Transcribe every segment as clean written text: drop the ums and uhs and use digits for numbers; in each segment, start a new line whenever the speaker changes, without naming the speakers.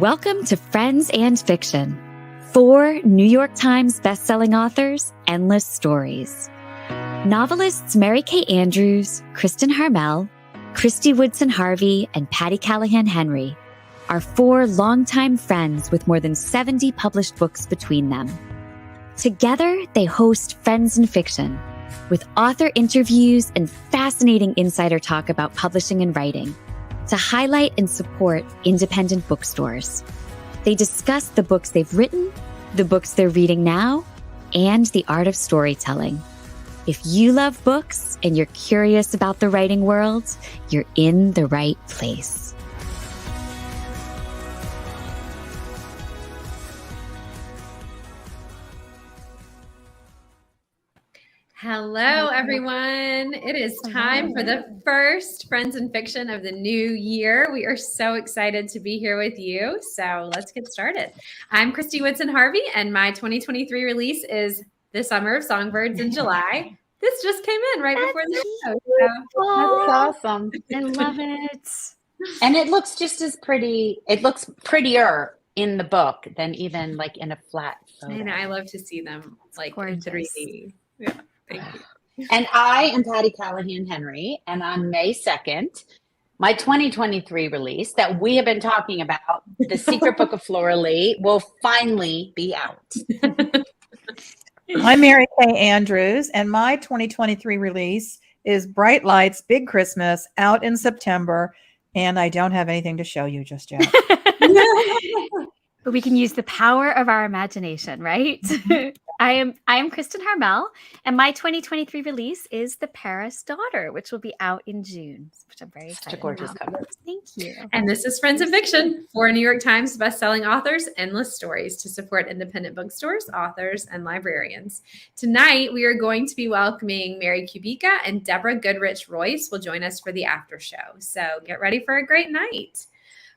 Welcome to Friends and Fiction. 4 New York Times bestselling authors, endless stories. Novelists Mary Kay Andrews, Kristin Harmel, Kristy Woodson Harvey, and Patti Callahan Henry are 4 longtime friends with more than 70 published books between them. Together, they host Friends and Fiction, with author interviews and fascinating insider talk about publishing and writing, to highlight and support independent bookstores. They discuss the books they've written, the books they're reading now, and the art of storytelling. If you love books and you're curious about the writing world, you're in the right place.
Hello, everyone. It is time for the first Friends and Fiction of the new year. We are so excited to be here with you. So let's get started. I'm Kristy Woodson Harvey, and my 2023 release is The Summer of Songbirds in July. This just came in right before the show.
So. That's awesome.
I love it.
And it looks just as pretty. It looks prettier in the book than even like in a flat photo.
I know. I love to see them like in 3D. Yeah. Thank you.
And I am Patti Callahan Henry, and on May 2nd, my 2023 release that we have been talking about, The Secret Book of Flora Lee, will finally be out.
I'm Mary Kay Andrews, and my 2023 release is Bright Lights, Big Christmas, out in September, and I don't have anything to show you just yet.
But we can use the power of our imagination, right? I am Kristin Harmel, and my 2023 release is The Paris Daughter, which will be out in June, which I'm very excited
Such a gorgeous
about.
cover.
Thank you.
And this is Friends and Fiction, 4 New York Times bestselling authors, endless stories to support independent bookstores, authors, and librarians. Tonight, we are going to be welcoming Mary Kubica, and Deborah Goodrich Royce will join us for the after show. So get ready for a great night.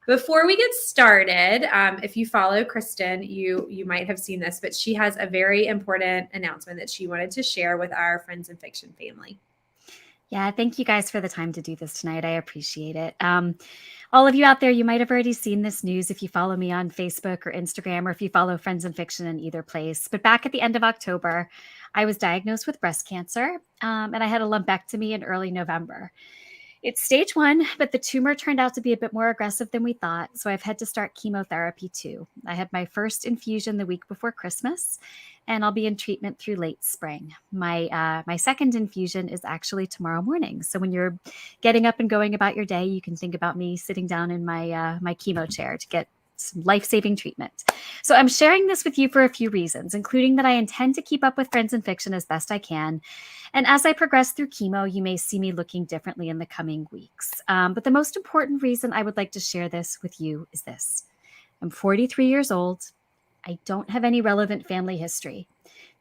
Before we get started, if you follow Kristin, you might have seen this, but she has a very important announcement that she wanted to share with our Friends and Fiction family.
Yeah, thank you guys for the time to do this tonight. I appreciate it. All of you out there, you might have already seen this news if you follow me on Facebook or Instagram, or if you follow Friends and Fiction in either place. But back at the end of October, I was diagnosed with breast cancer, and I had a lumpectomy in early November. It's stage 1, but the tumor turned out to be a bit more aggressive than we thought, so I've had to start chemotherapy too. I had my first infusion the week before Christmas, and I'll be in treatment through late spring. My second infusion is actually tomorrow morning, so when you're getting up and going about your day, you can think about me sitting down in my my chemo chair to get some life-saving treatment. So I'm sharing this with you for a few reasons, including that I intend to keep up with Friends and Fiction as best I can. And as I progress through chemo, you may see me looking differently in the coming weeks. But the most important reason I would like to share this with you is this. I'm 43 years old. I don't have any relevant family history.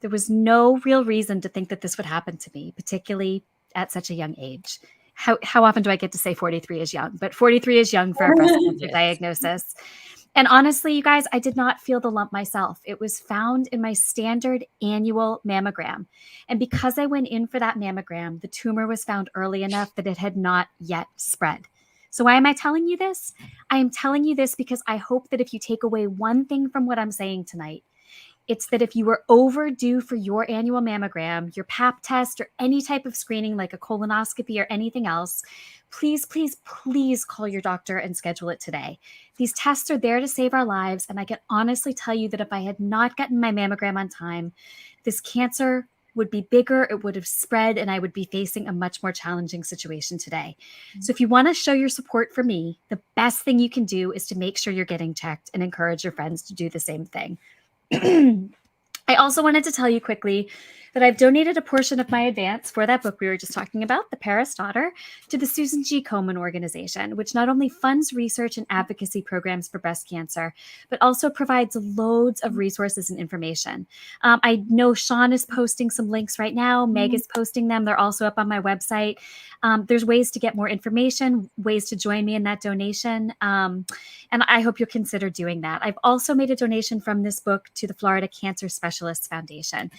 There was no real reason to think that this would happen to me, particularly at such a young age. How often do I get to say 43 is young? But 43 is young for a breast cancer diagnosis. And honestly, you guys, I did not feel the lump myself. It was found in my standard annual mammogram. And because I went in for that mammogram, the tumor was found early enough that it had not yet spread. So why am I telling you this? I am telling you this because I hope that if you take away one thing from what I'm saying tonight, it's that if you were overdue for your annual mammogram, your pap test, or any type of screening like a colonoscopy or anything else, please, please, please call your doctor and schedule it today. These tests are there to save our lives, and I can honestly tell you that if I had not gotten my mammogram on time, this cancer would be bigger, it would have spread, and I would be facing a much more challenging situation today. So if you want to show your support for me, the best thing you can do is to make sure you're getting checked and encourage your friends to do the same thing. I also wanted to tell you quickly that I've donated a portion of my advance for that book we were just talking about, The Paris Daughter, to the Susan G. Komen organization, which not only funds research and advocacy programs for breast cancer, but also provides loads of resources and information. I know Sean is posting some links right now. Meg is posting them. They're also up on my website. There's ways to get more information, ways to join me in that donation. And I hope you'll consider doing that. I've also made a donation from this book to the Florida Cancer Specialists Foundation.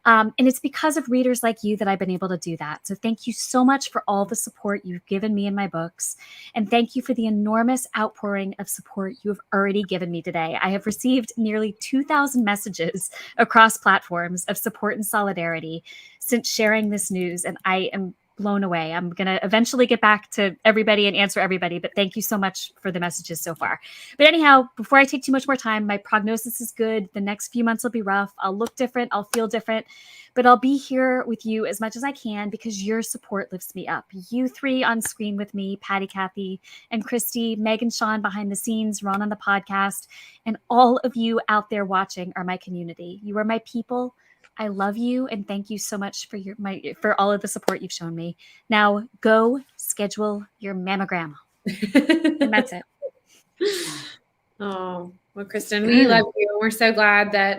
And And it's because of readers like you that I've been able to do that. So thank you so much for all the support you've given me in my books. And thank you for the enormous outpouring of support you have already given me today. I have received nearly 2,000 messages across platforms of support and solidarity since sharing this news. And I am blown away. I'm going to eventually get back to everybody and answer everybody, but thank you so much for the messages so far. But anyhow, before I take too much more time, my prognosis is good. The next few months will be rough. I'll look different. I'll feel different, but I'll be here with you as much as I can because your support lifts me up. You three on screen with me, Patti, Kathy, and Kristy, Meg and Sean behind the scenes, Ron on the podcast, and all of you out there watching are my community. You are my people. I love you and thank you so much for all of the support you've shown me. Now go schedule your mammogram. And that's it.
Oh, well, Kristin, we love you. We're so glad that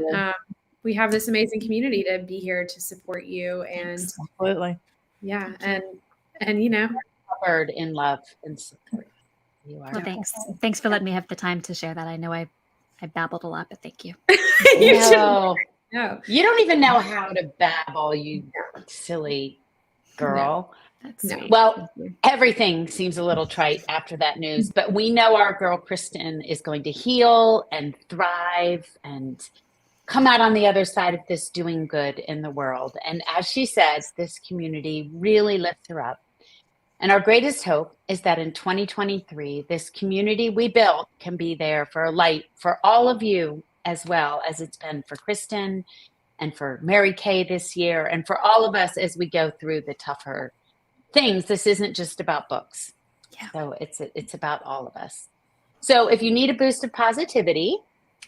we have this amazing community to be here to support you. And
Absolutely.
yeah, and you know,
Covered in love and support. You are.
Well, thanks. Thanks for letting me have the time to share that. I know I babbled a lot, but thank you.
No.
You don't even know how to babble, you silly girl.
That's
No.
sweet.
Well, everything seems a little trite after that news, but we know our girl Kristin is going to heal and thrive and come out on the other side of this doing good in the world. And as she says, this community really lifts her up. And our greatest hope is that in 2023, this community we built can be there for a light for all of you, as well as it's been for Kristin and for Mary Kay this year and for all of us as we go through the tougher things. This isn't just about books.
Yeah.
So it's about all of us. So if you need a boost of positivity,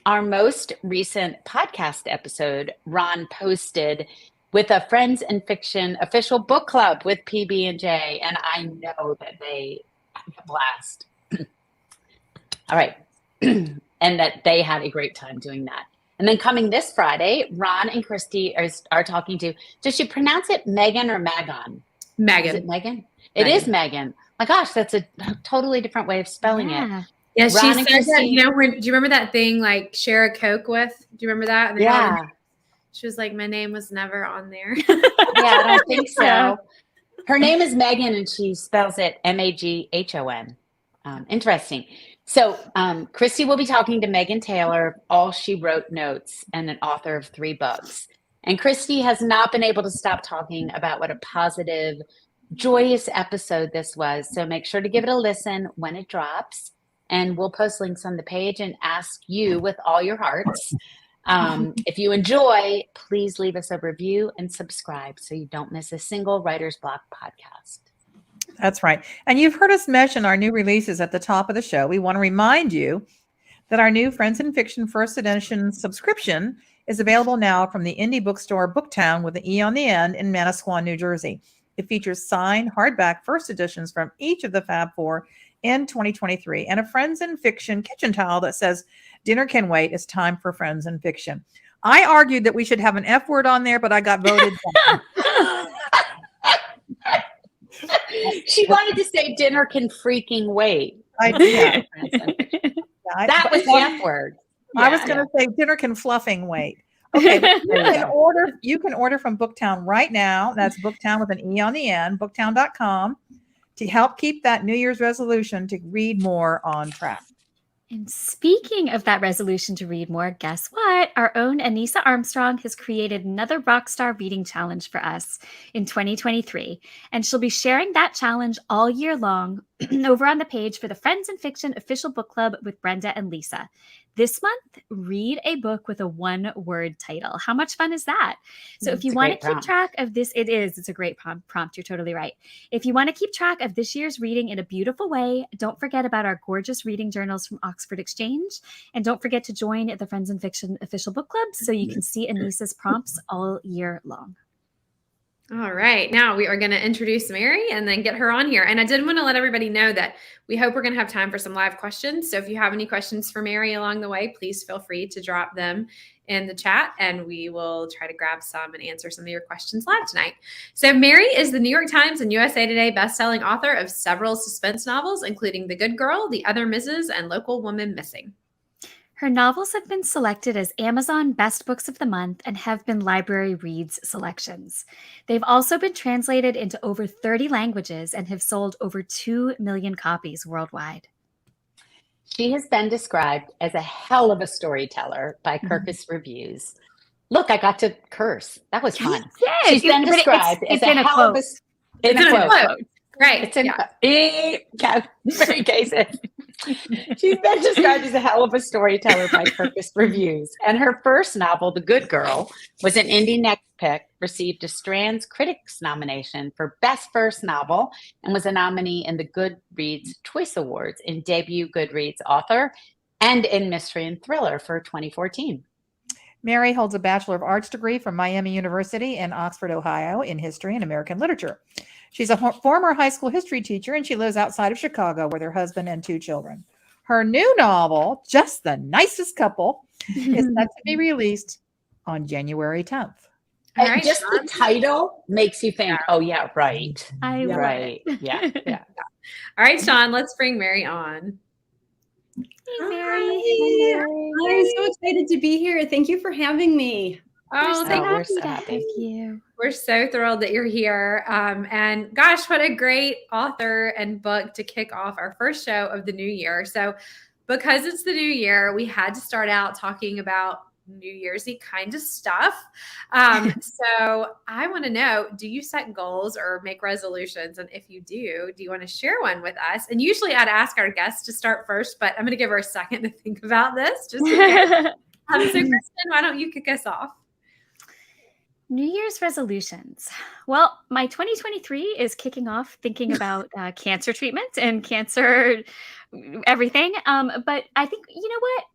our most recent podcast episode, Ron posted with a Friends and Fiction official book club with PB&J, and I know that they had a blast. All right. And that they had a great time doing that. And then coming this Friday, Ron and Kristy are talking to, does she pronounce it Megan or Magon?
Megan.
Is it Megan? It is Megan. My gosh, that's a totally different way of spelling it.
Yeah, she
Ron and
said that,
Kristy-
you know, do you remember that thing like share a Coke with? Do you remember that? And they all- she was like, my name was never on there.
Yeah, I don't think so. Her name is Megan and she spells it Maghon. Interesting. So Kristy will be talking to Megan Taylor, All She Wrote Notes, and an author of 3 books. And Kristy has not been able to stop talking about what a positive, joyous episode this was. So make sure to give it a listen when it drops. And we'll post links on the page and ask you with all your hearts. If you enjoy, please leave us a review and subscribe so you don't miss a single Writer's Block podcast.
That's right. And you've heard us mention our new releases at the top of the show. We want to remind you that our new Friends and Fiction First Edition subscription is available now from the indie bookstore Booktown with an E on the end in Manasquan, New Jersey. It features signed hardback first editions from each of the Fab Four in 2023 and a Friends and Fiction kitchen towel that says, "Dinner can wait. It's time for Friends and Fiction." I argued that we should have an F word on there, but I got voted down.
She wanted to say dinner can freaking wait.
I did.
That was the F word.
I was going to say dinner can fluffing wait. Okay, you can order from Booktown right now. That's Booktown with an E on the end, booktown.com, to help keep that New Year's resolution to read more on track.
And speaking of that resolution to read more, guess what? Our own Anissa Armstrong has created another Rockstar Reading Challenge for us in 2023. And she'll be sharing that challenge all year long over on the page for the Friends and Fiction official book club with Brenda and Lisa. This month, read a book with a 1-word title. How much fun is that? So if you want to keep track of this, it's a great prompt. You're totally right. If you want to keep track of this year's reading in a beautiful way, don't forget about our gorgeous reading journals from Oxford Exchange. And don't forget to join the Friends and Fiction official book club so you can see Anissa's prompts all year long.
All right. Now we are going to introduce Mary and then get her on here. And I did want to let everybody know that we hope we're going to have time for some live questions. So if you have any questions for Mary along the way, please feel free to drop them in the chat and we will try to grab some and answer some of your questions live tonight. So Mary is the New York Times and USA Today bestselling author of several suspense novels, including The Good Girl, The Other Mrs., and Local Woman Missing.
Her novels have been selected as Amazon Best Books of the Month and have been Library Reads selections. They've also been translated into over 30 languages and have sold over 2 million copies worldwide.
She has been described as a hell of a storyteller by Kirkus Reviews. Look, I got to curse. That was fun. She's been described as a hell of a...
It's in a quote. Right.
It's in very cases. She's been described as a hell of a storyteller by Kirkus Reviews. And her first novel, The Good Girl, was an Indie Next Pick, received a Strands Critics nomination for Best First Novel, and was a nominee in the Goodreads Choice Awards in Debut Goodreads Author and in Mystery and Thriller for 2014.
Mary holds a Bachelor of Arts degree from Miami University in Oxford, Ohio, in history and American literature. She's a former high school history teacher, and she lives outside of Chicago with her husband and 2 children. Her new novel, Just the Nicest Couple, is set to be released on January 10th.
And right, just the title makes you think, oh, yeah, right.
Right.
Yeah.
All right, Sean, let's bring Mary on.
Hey, Mary.
I'm so excited to be here. Thank you for having me.
Oh,
we're so happy to have you.
We're so thrilled that you're here. And gosh, what a great author and book to kick off our first show of the new year. So because it's the new year, we had to start out talking about New Year's-y kind of stuff. So I want to know, do you set goals or make resolutions? And if you do you want to share one with us? And usually I'd ask our guests to start first, but I'm going to give her a second to think about this. Just so Kristin, why don't you kick us off?
New Year's resolutions. Well, my 2023 is kicking off thinking about cancer treatment and cancer everything. But I think, you know what?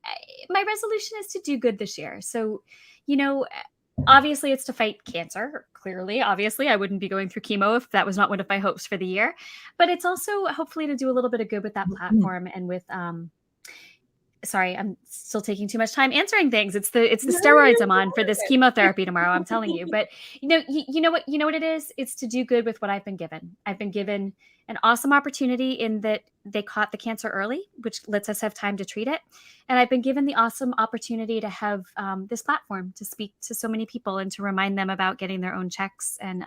My resolution is to do good this year. So, obviously it's to fight cancer. Clearly, obviously, I wouldn't be going through chemo if that was not one of my hopes for the year. But it's also hopefully to do a little bit of good with that platform and with sorry, I'm still taking too much time answering things. It's the steroids I'm on for this chemotherapy tomorrow. I'm telling you. But you know what it is? It's to do good with what I've been given. I've been given an awesome opportunity in that they caught the cancer early, which lets us have time to treat it. And I've been given the awesome opportunity to have this platform to speak to so many people and to remind them about getting their own checks and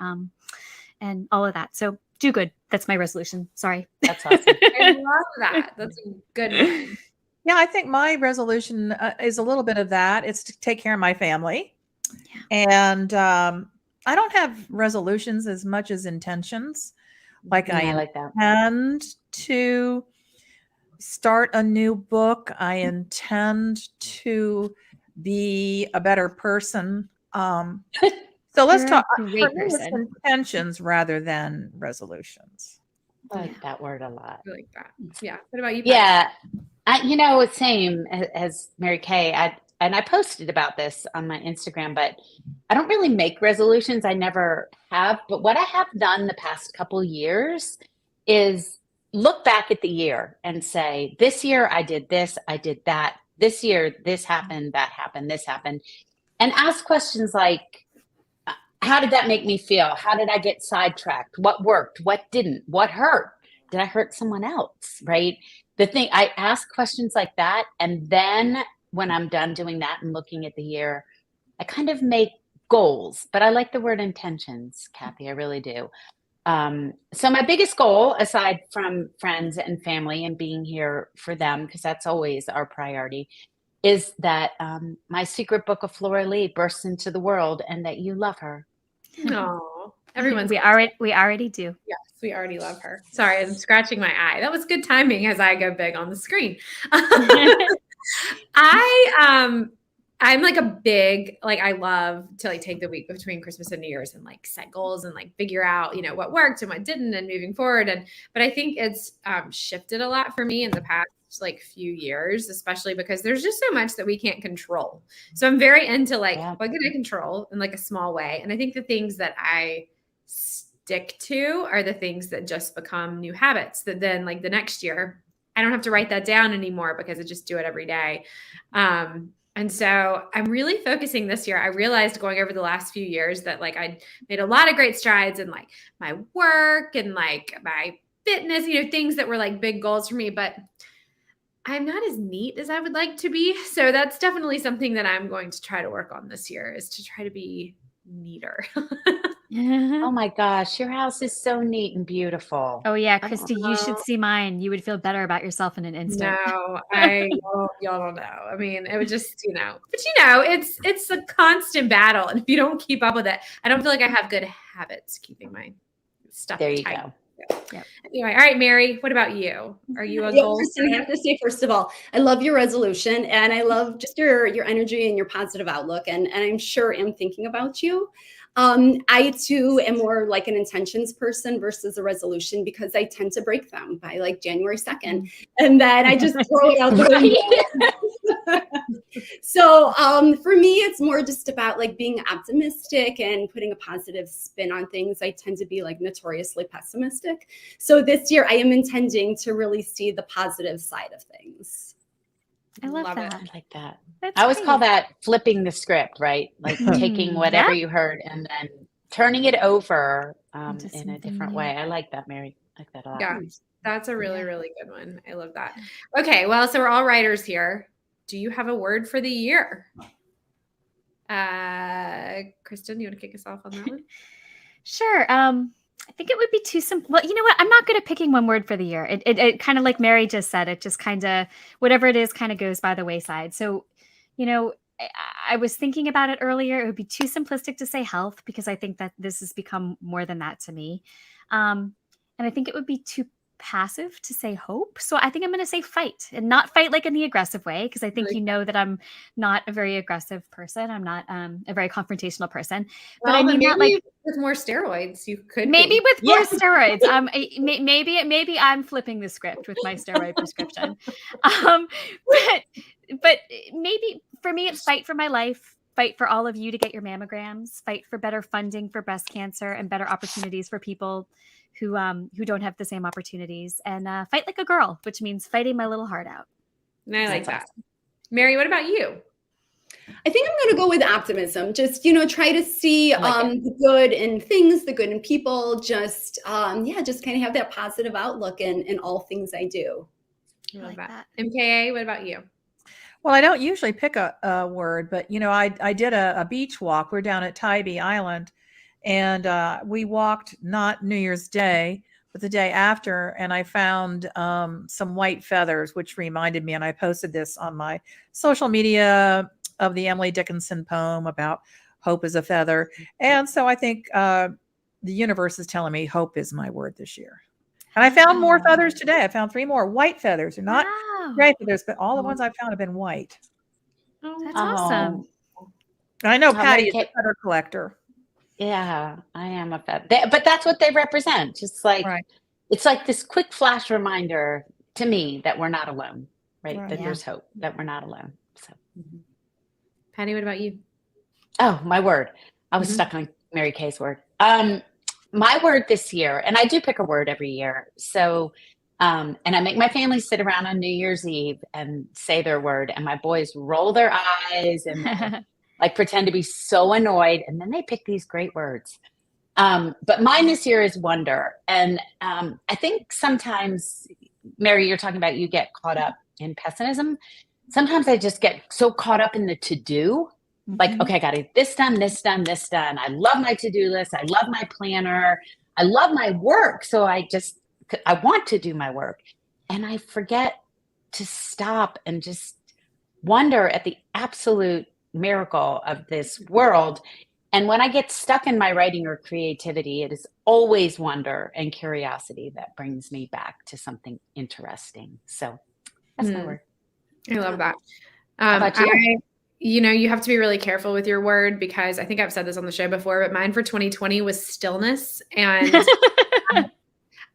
all of that. So do good. That's my resolution. Sorry.
That's awesome.
I love that. That's a good one.
Yeah, I think my resolution is a little bit of that. It's to take care of my family. Yeah. And I don't have resolutions as much as intentions. Like I
like that.
intend to start a new book. I intend to be a better person. So let's talk intentions rather than resolutions.
I like that word a lot.
I like that. Yeah. What about you?
Yeah. Same as Mary Kay. I posted about this on my Instagram, but I don't really make resolutions. I never have. But what I have done the past couple years is look back at the year and say, this year I did this, I did that. This year, this happened, that happened, this happened. And ask questions like, how did that make me feel? How did I get sidetracked? What worked? What didn't? What hurt? Did I hurt someone else? Right? I ask questions like that. And then when I'm done doing that and looking at the year, I kind of make goals, but I like the word intentions, Kathy, I really do. So my biggest goal, aside from friends and family and being here for them, because that's always our priority, is that my secret book of Flora Lee bursts into the world and that you love her.
No,
we already do.
Yes, we already love her. Sorry, I'm scratching my eye. That was good timing as I go big on the screen. I'm like a big, I love to take the week between Christmas and New Year's and set goals and figure out, what worked and what didn't and moving forward. But I think it's shifted a lot for me in the past few years, especially because there's just so much that we can't control. So I'm very into what can I control in a small way. And I think the things that I stick to are the things that just become new habits that then the next year, I don't have to write that down anymore because I just do it every day. And so I'm really focusing this year. I realized going over the last few years that I made a lot of great strides in my work and my fitness, things that were big goals for me. But I'm not as neat as I would like to be. So that's definitely something that I'm going to try to work on this year, is to try to be neater.
Oh my gosh, your house is so neat and beautiful.
Oh yeah,
I don't-
Kristy, you should see mine. You would feel better about yourself in an instant.
No, y'all don't know. I mean, it would just, but it's a constant battle. And if you don't keep up with it, I don't feel like I have good habits keeping my stuff
There you
tight.
go.
Yep.
Anyway, all right, Mary, what about you? Are you a
Yeah,
goal
Kristin, I have to say, first of all, I love your resolution, and I love just your energy and your positive outlook. And I'm sure am thinking about you. I too am more like an intentions person versus a resolution, because I tend to break them by like January 2nd. And then I just throw it out the window. So for me, it's more just about like being optimistic and putting a positive spin on things. I tend to be like notoriously pessimistic. So this year I am intending to really see the positive side of things.
I love
Love it.
that.
I like that.
That's
I always call
great.
that flipping the script, right? Like taking whatever you heard and then turning it over
Into
in a
something
different
new.
way. I like that, Mary. I like that a lot.
Yeah, that's a really,
Yeah.
really good one. I love that. Okay, well, so we're all writers here. Do you have a word for the year? Kristin, you want to kick us off on that one?
Sure. I think it would be too simple. Well, you know what? I'm not good at picking one word for the year. It kind of, like Mary just said, it just kind of, whatever it is, kind of goes by the wayside. So, I was thinking about it earlier. It would be too simplistic to say health, because I think that this has become more than that to me. And I think it would be too passive to say hope. So I think I'm going to say fight, and not fight like in the aggressive way, because I think
Really?
that I'm not a very aggressive person. I'm not a very confrontational person. But
Well,
I
then
mean that
maybe
like
with more steroids, you could
maybe
be.
with more
Yeah.
steroids. Maybe I'm flipping the script with my steroid prescription. Um, but maybe for me, it's fight for my life. Fight for all of you to get your mammograms. Fight for better funding for breast cancer and better opportunities for people who don't have the same opportunities. And fight like a girl, which means fighting my little heart out.
And I like
That's
that. Mary, what about you?
I think I'm going to go with optimism. Just, try to see
like it.
the good in things, the good in people. Just, just kind of have that positive outlook in all things I do.
I
I
love
like
that.
that.
MKA, what about you?
Well, I don't usually pick a word, but I did a beach walk. We're down at Tybee Island, and we walked not New Year's Day, but the day after, and I found some white feathers, which reminded me, and I posted this on my social media, of the Emily Dickinson poem about hope is a feather. And so I think the universe is telling me hope is my word this year. And I found more feathers today. I found 3 more white feathers. They're not
Wow,
gray feathers, but all the ones I found have been white.
that's
Oh,
awesome.
And I know
Mary
Patti is
Kay,
a feather collector.
yeah, I am a feather. But that's what they represent. Just like
Right.
it's like this quick flash reminder to me that we're not alone, right?
Right.
That
Yeah.
there's hope, that we're not alone. So,
Patty, what about you?
oh, my word. I was
Mhm.
stuck on Mary Kay's word. My word this year, and I do pick a word every year. So, and I make my family sit around on New Year's Eve and say their word, and my boys roll their eyes and then like pretend to be so annoyed, and then they pick these great words. But mine this year is wonder. And I think sometimes, Mary, you're talking about you get caught up in pessimism. Sometimes I just get so caught up in the to-do. Like,
Mhm.
okay, I got to get this done, this done, this done. I love my to-do list. I love my planner. I love my work. So I want to do my work. And I forget to stop and just wonder at the absolute miracle of this world. And when I get stuck in my writing or creativity, it is always wonder and curiosity that brings me back to something interesting. So that's my word.
I love that.
How about you?
You have to be really careful with your word, because I think I've said this on the show before, but mine for 2020 was stillness. And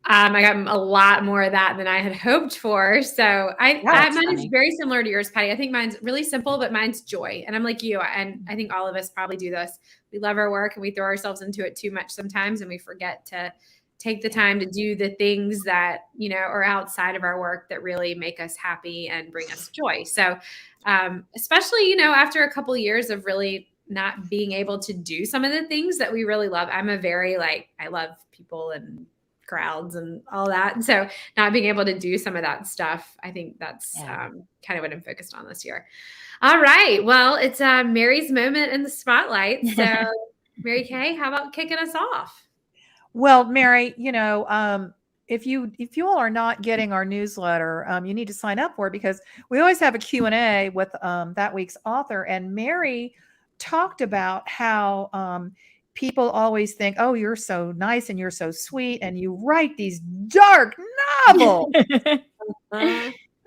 I got a lot more of that than I had hoped for. So
That's
mine is
funny.
very similar to yours, Patty. I think mine's really simple, but mine's joy. And I'm like you, and I think all of us probably do this. We love our work and we throw ourselves into it too much sometimes, and we forget to take the time to do the things that, are outside of our work that really make us happy and bring us joy. So especially, after a couple of years of really not being able to do some of the things that we really love. I'm a very I love people and crowds and all that. And so not being able to do some of that stuff, I think that's kind of what I'm focused on this year. All right. Well, it's Mary's moment in the spotlight. So Mary Kay, how about kicking us off?
Well, Mary, if you all are not getting our newsletter, you need to sign up for it, because we always have a Q&A with that week's author. And Mary talked about how people always think, oh, you're so nice and you're so sweet and you write these dark novels.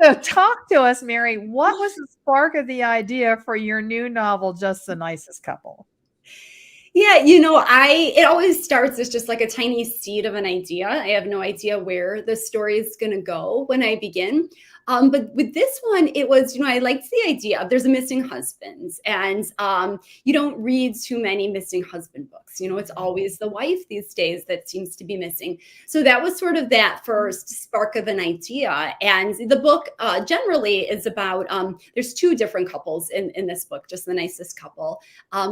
So talk to us, Mary. What was the spark of the idea for your new novel, Just the Nicest Couple?
Yeah, it always starts as just like a tiny seed of an idea. I have no idea where the story is going to go when I begin. But with this one, it was, I liked the idea of there's a missing husband, and you don't read too many missing husband books. It's always the wife these days that seems to be missing. So that was sort of that first spark of an idea. And the book generally is about, there's two different couples in this book, Just the Nicest Couple.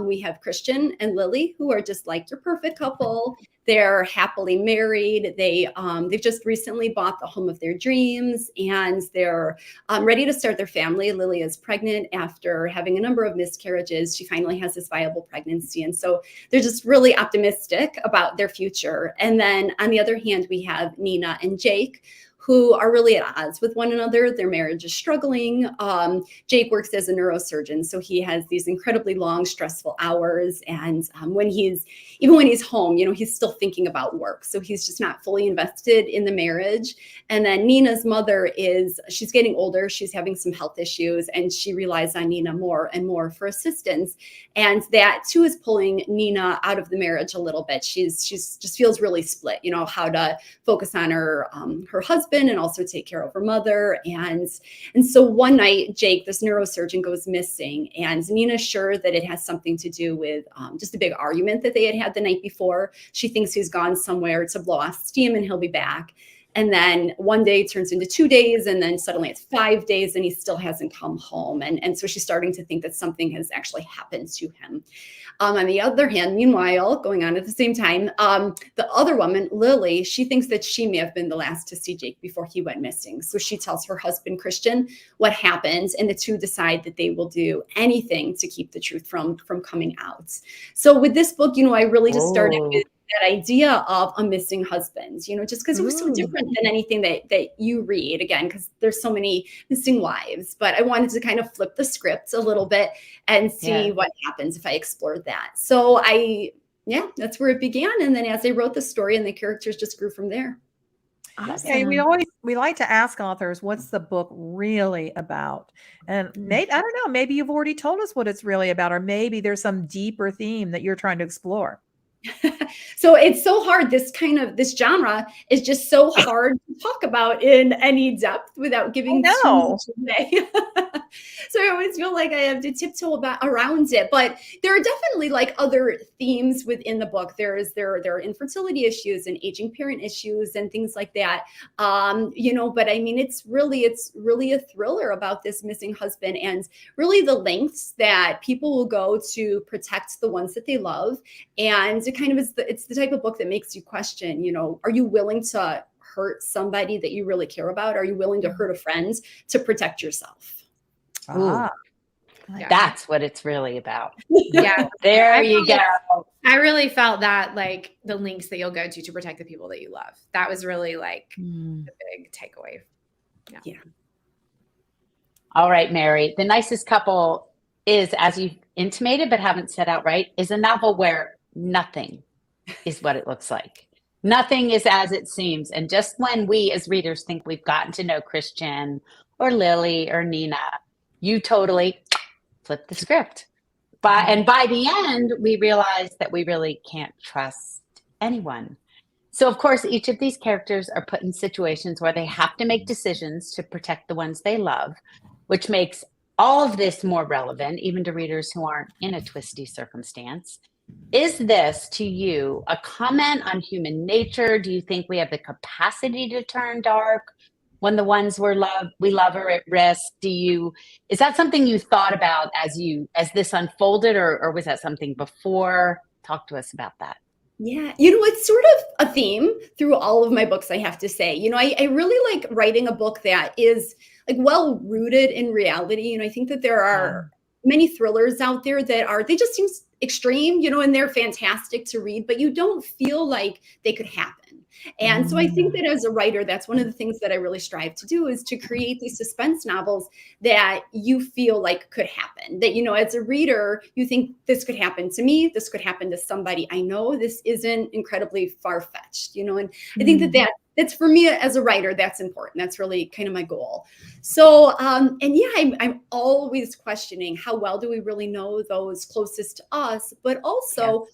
We have Christian and Lily, who are just like your perfect couple. They're happily married. They've just recently bought the home of their dreams, and they're ready to start their family. Lily is pregnant after having a number of miscarriages. She finally has this viable pregnancy. And so they're just really optimistic about their future. And then on the other hand, we have Nina and Jake, who are really at odds with one another. Their marriage is struggling. Jake works as a neurosurgeon, so he has these incredibly long, stressful hours. And when he's home, he's still thinking about work. So he's just not fully invested in the marriage. And then Nina's mother she's getting older. She's having some health issues, and she relies on Nina more and more for assistance. And that too is pulling Nina out of the marriage a little bit. She's just feels really split, how to focus on her husband and also take care of her mother. And so one night, Jake, this neurosurgeon, goes missing, and Nina's sure that it has something to do with just a big argument that they had the night before. She thinks he's gone somewhere to blow off steam and he'll be back. And then one day turns into 2 days, and then suddenly it's 5 days and he still hasn't come home. And so she's starting to think that something has actually happened to him. On the other hand, meanwhile, going on at the same time, the other woman, Lily, she thinks that she may have been the last to see Jake before he went missing. So she tells her husband, Christian, what happened, and the two decide that they will do anything to keep the truth from coming out. So with this book, I really just started with that idea of a missing husband, just because it was so different than anything that you read, again, because there's so many missing wives. But I wanted to kind of flip the script a little bit and see what happens if I explored that. So that's where it began. And then as I wrote the story, and the characters just grew from there.
Awesome.
Okay, we like to ask authors, what's the book really about? And maybe, I don't know, maybe you've already told us what it's really about, or maybe there's some deeper theme that you're trying to explore.
So it's so hard. This genre is just so hard to talk about in any depth without giving too much away. So I always feel like I have to tiptoe around it. But there are definitely like other themes within the book. There are infertility issues and aging parent issues and things like that. But I mean, it's really a thriller about this missing husband, and really the lengths that people will go to protect the ones that they love. And it kind of it's the type of book that makes you question, are you willing to hurt somebody that you really care about? Are you willing to hurt a friend to protect yourself?
That's what it's really about.
Yeah.
There you go.
I really felt that, like, the links that you'll go to protect the people that you love. That was really like the big takeaway. Yeah.
All right, Mary. The Nicest Couple is, as you intimated but haven't said outright, is a novel where nothing is what it looks like. Nothing is as it seems. And just when we as readers think we've gotten to know Christian or Lily or Nina, you totally flip the script. And by the end, we realize that we really can't trust anyone. So, of course, each of these characters are put in situations where they have to make decisions to protect the ones they love, which makes all of this more relevant, even to readers who aren't in a twisty circumstance. Is this, to you, a comment on human nature? Do you think we have the capacity to turn dark when the ones we love are at risk? Is that something you thought about as this unfolded, or was that something before? Talk to us about that.
Yeah, it's sort a theme through all of my books, I have to say. I really like writing a book that is like well rooted in reality. I think that there are many thrillers out there that they just seem extreme, and they're fantastic to read, but you don't feel like they could happen. And so I think that as a writer, that's one of the things that I really strive to do, is to create these suspense novels that you feel like could happen, that, as a reader, you think this could happen to me, this could happen to somebody I know, this isn't incredibly far-fetched, and I think that's for me as a writer, that's important. That's really kind of my goal. So, I'm always questioning, how well do we really know those closest to us, but also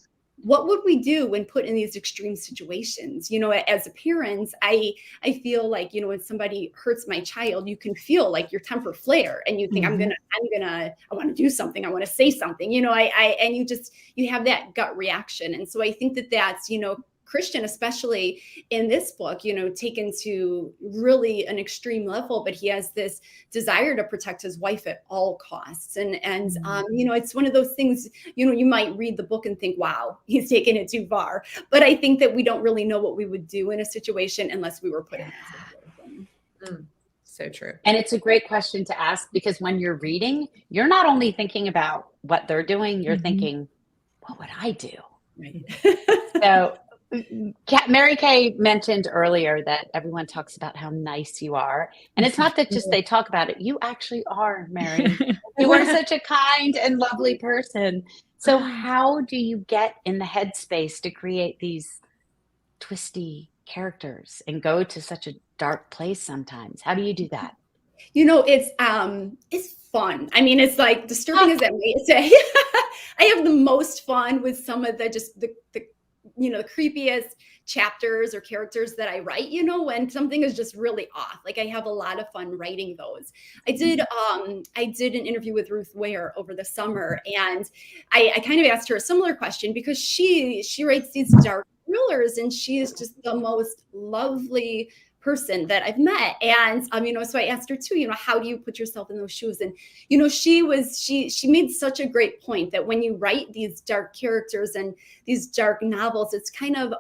what would we do when put in these extreme situations? As a parent, I feel like, when somebody hurts my child, you can feel like your temper flare and you think, I want to do something. I want to say something, and you have that gut reaction. And so I think that that's, Christian, especially in this book, taken to really an extreme level, but he has this desire to protect his wife at all costs. And it's one of those things, you might read the book and think, wow, he's taken it too far. But I think that we don't really know what we would do in a situation unless we were put in that situation.
So true.
And it's a great question to ask, because when you're reading, you're not only thinking about what they're doing, you're thinking, what would I do?
Right.
So Mary Kay mentioned earlier that everyone talks about how nice you are. And it's not that just they talk about it. You actually are, Mary. You are such a kind and lovely person. So how do you get in the headspace to create these twisty characters and go to such a dark place sometimes? How do you do that?
It's fun. I mean, it's like, disturbing as that may say. I have the most fun with some of the creepiest chapters or characters that I write, when something is just really off. Like, I have a lot of fun writing those. I did an interview with Ruth Ware over the summer, and I kind of asked her a similar question, because she writes these dark thrillers, and she is just the most lovely person that I've met. And so I asked her too, how do you put yourself in those shoes? And she made such a great point that when you write these dark characters and these dark novels, it's kind of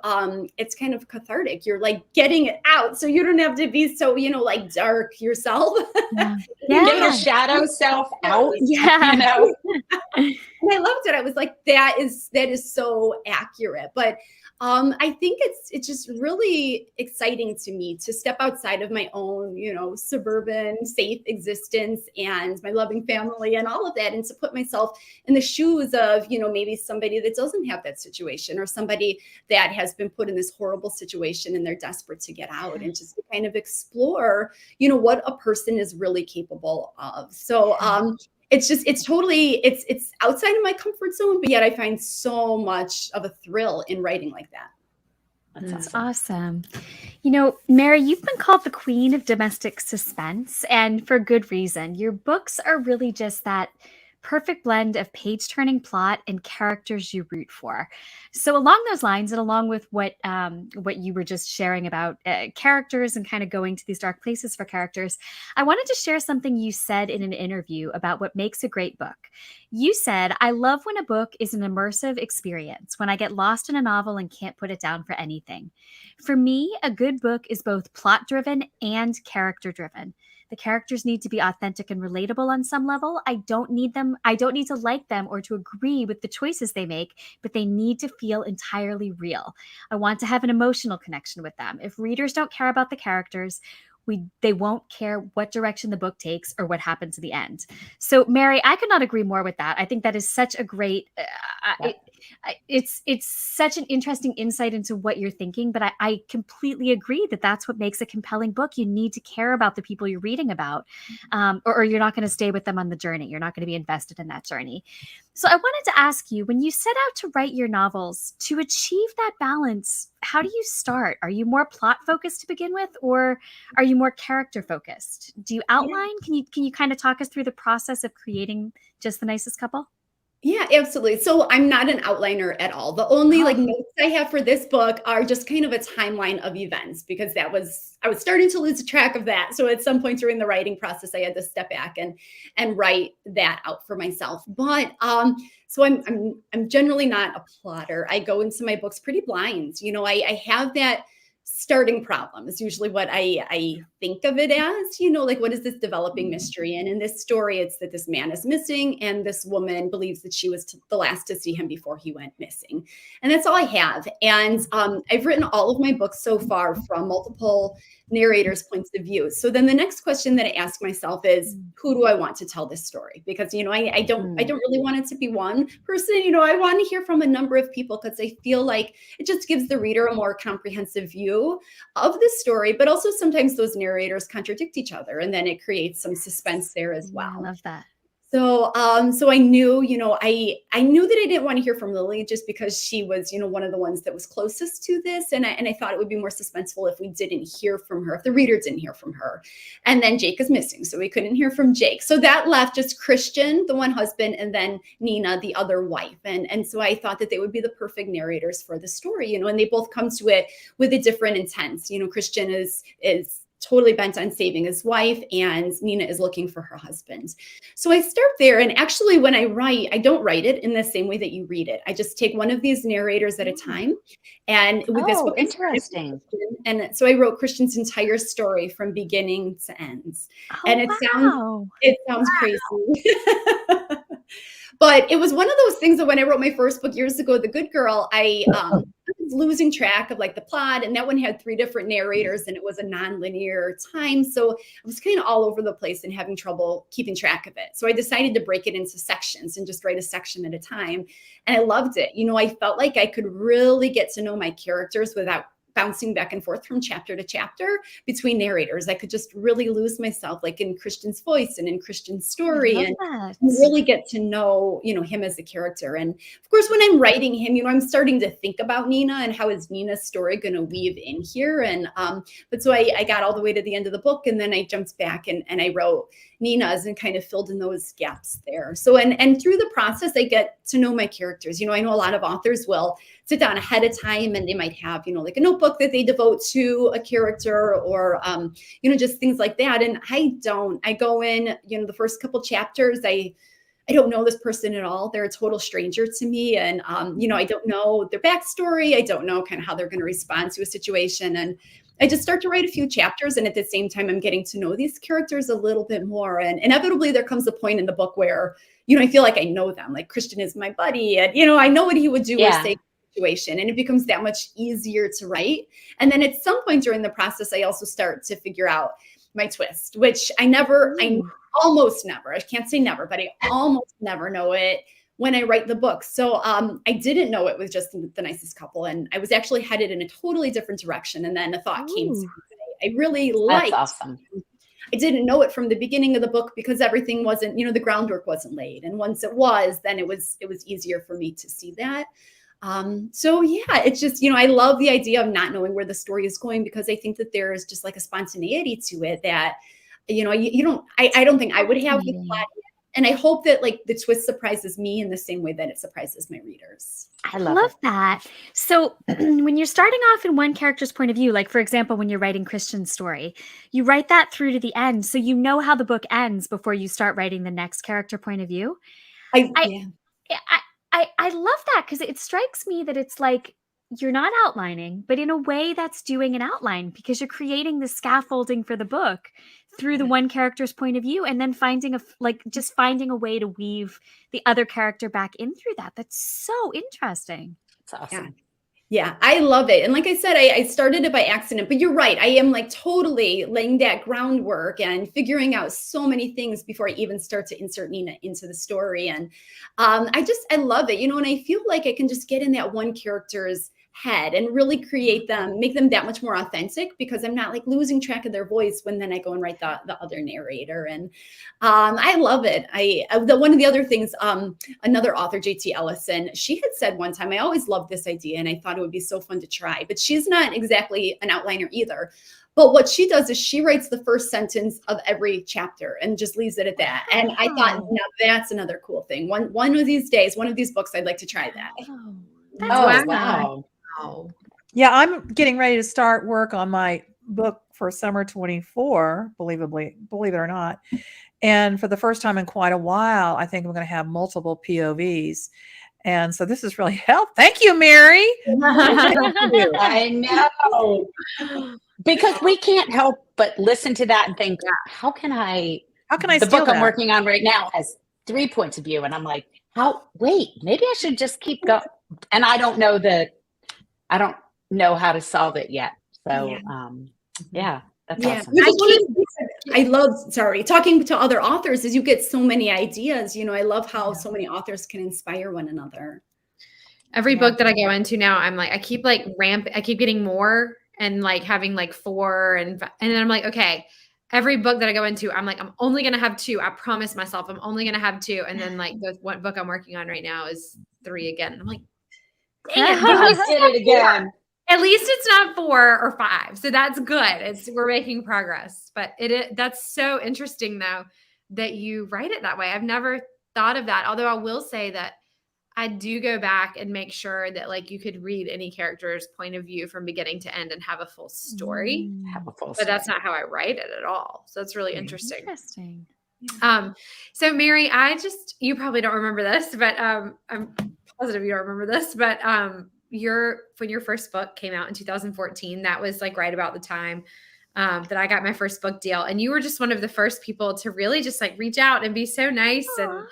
cathartic. You're like getting it out, so you don't have to be so like dark yourself.
Get your shadow self out.
And I loved it. I was like, that is so accurate. But I think it's just really exciting to me to step outside of my own, suburban safe existence and my loving family and all of that, and to put myself in the shoes of, maybe somebody that doesn't have that situation, or somebody that has been put in this horrible situation and they're desperate to get out, and just to kind of explore, what a person is really capable of. So, it's outside of my comfort zone, but yet I find so much of a thrill in writing like that.
That's awesome. Mary, you've been called the queen of domestic suspense, and for good reason. Your books are really just that perfect blend of page-turning plot and characters you root for. So along those lines, and along with what you were just sharing about characters and kind of going to these dark places for characters, I wanted to share something you said in an interview about what makes a great book. You said, "I love when a book is an immersive experience, when I get lost in a novel and can't put it down for anything. For me, a good book is both plot-driven and character-driven. The characters need to be authentic and relatable on some level. I don't need to like them or to agree with the choices they make, but they need to feel entirely real. I want to have an emotional connection with them. If readers don't care about the characters, they won't care what direction the book takes or what happens at the end." So, Mary, I could not agree more with that. I think that is such a great, it's such an interesting insight into what you're thinking, but I completely agree that that's what makes a compelling book. You need to care about the people you're reading about, or you're not going to stay with them on the journey. You're not going to be invested in that journey. So I wanted to ask you, when you set out to write your novels, to achieve that balance, how do you start? Are you more plot focused to begin with, or are you more character focused? Do you outline? Can you kind of talk us through the process of creating Just the Nicest Couple?
Yeah, absolutely. So I'm not an outliner at all. The only like notes I have for this book are just kind of a timeline of events because I was starting to lose track of that. So at some point during the writing process, I had to step back and write that out for myself. But so I'm generally not a plotter. I go into my books pretty blind. I have that starting problem is usually what I think of it as, like what is this developing mystery? And in this story, it's that this man is missing and this woman believes that she was the last to see him before he went missing. And that's all I have. And I've written all of my books so far from multiple narrators' points of view. So then the next question that I ask myself is, who do I want to tell this story? Because I don't really want it to be one person. I want to hear from a number of people because I feel like it just gives the reader a more comprehensive view of the story. But also sometimes those narrators contradict each other, and then it creates some suspense there as well.
I love that.
So, so I knew, I knew that I didn't want to hear from Lily just because she was, one of the ones that was closest to this. And I thought it would be more suspenseful if we didn't hear from her, if the reader didn't hear from her. And then Jake is missing, so we couldn't hear from Jake. So that left just Christian, the one husband, and then Nina, the other wife. And so I thought that they would be the perfect narrators for the story, and they both come to it with a different intent. Christian is totally bent on saving his wife, and Nina is looking for her husband. So I start there. And actually, when I write, I don't write it in the same way that you read it. I just take one of these narrators at a time. And with this book,
interesting.
And so I wrote Christian's entire story from beginning to end.
Oh,
And it sounds crazy. But it was one of those things that when I wrote my first book years ago, The Good Girl, I was losing track of like the plot, and that one had 3 different narrators and it was a non-linear time. So I was kind of all over the place and having trouble keeping track of it. So I decided to break it into sections and just write a section at a time. And I loved it. I felt like I could really get to know my characters without bouncing back and forth from chapter to chapter between narrators. I could just really lose myself like in Christian's voice and in Christian's story and really get to know, him as a character. And of course, when I'm writing him, I'm starting to think about Nina and how is Nina's story going to weave in here. And, but so I got all the way to the end of the book and then I jumped back and I wrote Nina's and kind of filled in those gaps there. So, and through the process, I get to know my characters. I know a lot of authors will sit down ahead of time and they might have, like a notebook that they devote to a character or, just things like that. And I don't. I go in, the first couple chapters, I don't know this person at all. They're a total stranger to me. And, I don't know their backstory. I don't know kind of how they're going to respond to a situation. And I just start to write a few chapters. And at the same time, I'm getting to know these characters a little bit more. And inevitably, there comes a point in the book where, I feel like I know them. Like Christian is my buddy. And, I know what he would do or say. Situation, and it becomes that much easier to write. And then at some point during the process, I also start to figure out my twist, which I almost never, I can't say never, but I almost never know it when I write the book. So I didn't know it was just The Nicest Couple. And I was actually headed in a totally different direction. And then a thought came to me. I really liked.
That's awesome.
I didn't know it from the beginning of the book because everything wasn't, the groundwork wasn't laid. And once it was, then it was easier for me to see that. So yeah, it's just, I love the idea of not knowing where the story is going because I think that there's just like a spontaneity to it that, I don't think I would have with plot. And I hope that like the twist surprises me in the same way that it surprises my readers.
I love that. So when you're starting off in one character's point of view, like for example, when you're writing Christian's story, you write that through to the end. So you know how the book ends before you start writing the next character point of view. I love that because it strikes me that it's like you're not outlining, but in a way that's doing an outline because you're creating the scaffolding for the book through the one character's point of view and then finding a way to weave the other character back in through that. That's so interesting.
It's awesome.
Yeah, I love it. And like I said, I started it by accident, but you're right. I am like totally laying that groundwork and figuring out so many things before I even start to insert Nina into the story. And I love it, and I feel like I can just get in that one character's head and really create them, make them that much more authentic, because I'm not like losing track of their voice when then I go and write the other narrator. And I love it. One of the other things, another author, JT Ellison, she had said one time, I always loved this idea and I thought it would be so fun to try, but she's not exactly an outliner either. But what she does is she writes the first sentence of every chapter and just leaves it at that. And I thought, now that's another cool thing. One of these days, one of these books, I'd like to try that.
Wow.
Yeah, I'm getting ready to start work on my book for summer 24, believe it or not. And for the first time in quite a while, I think I'm going to have multiple POVs. And so this is really helpful. Thank you, Mary.
I know. Because we can't help but listen to that and think, how can I the
steal
book I'm
that?
working on right now has 3 points of view. And I'm like, maybe I should just keep going. And I don't know how to solve it yet. So that's awesome.
Because one of the things I love, talking to other authors is you get so many ideas. I love how so many authors can inspire one another.
Every book that I go into now, I'm like, I keep getting more and like having like 4 and then I'm like, okay, every book that I go into, I'm like, I'm only going to have 2. I promise myself I'm only going to have 2. And then like the one book I'm working on right now is 3 again. And I'm like, dang it,
I did it again.
at least it's not 4 or 5. So that's good. We're making progress, but that's so interesting though, that you write it that way. I've never thought of that. Although I will say that I do go back and make sure that like you could read any character's point of view from beginning to end and have a full story. But that's not how I write it at all. So it's really interesting. So Mary, you probably don't remember this, but I'm positive you don't remember this, but when your first book came out in 2014, that was like right about the time that I got my first book deal. And you were just one of the first people to really just like reach out and be so nice and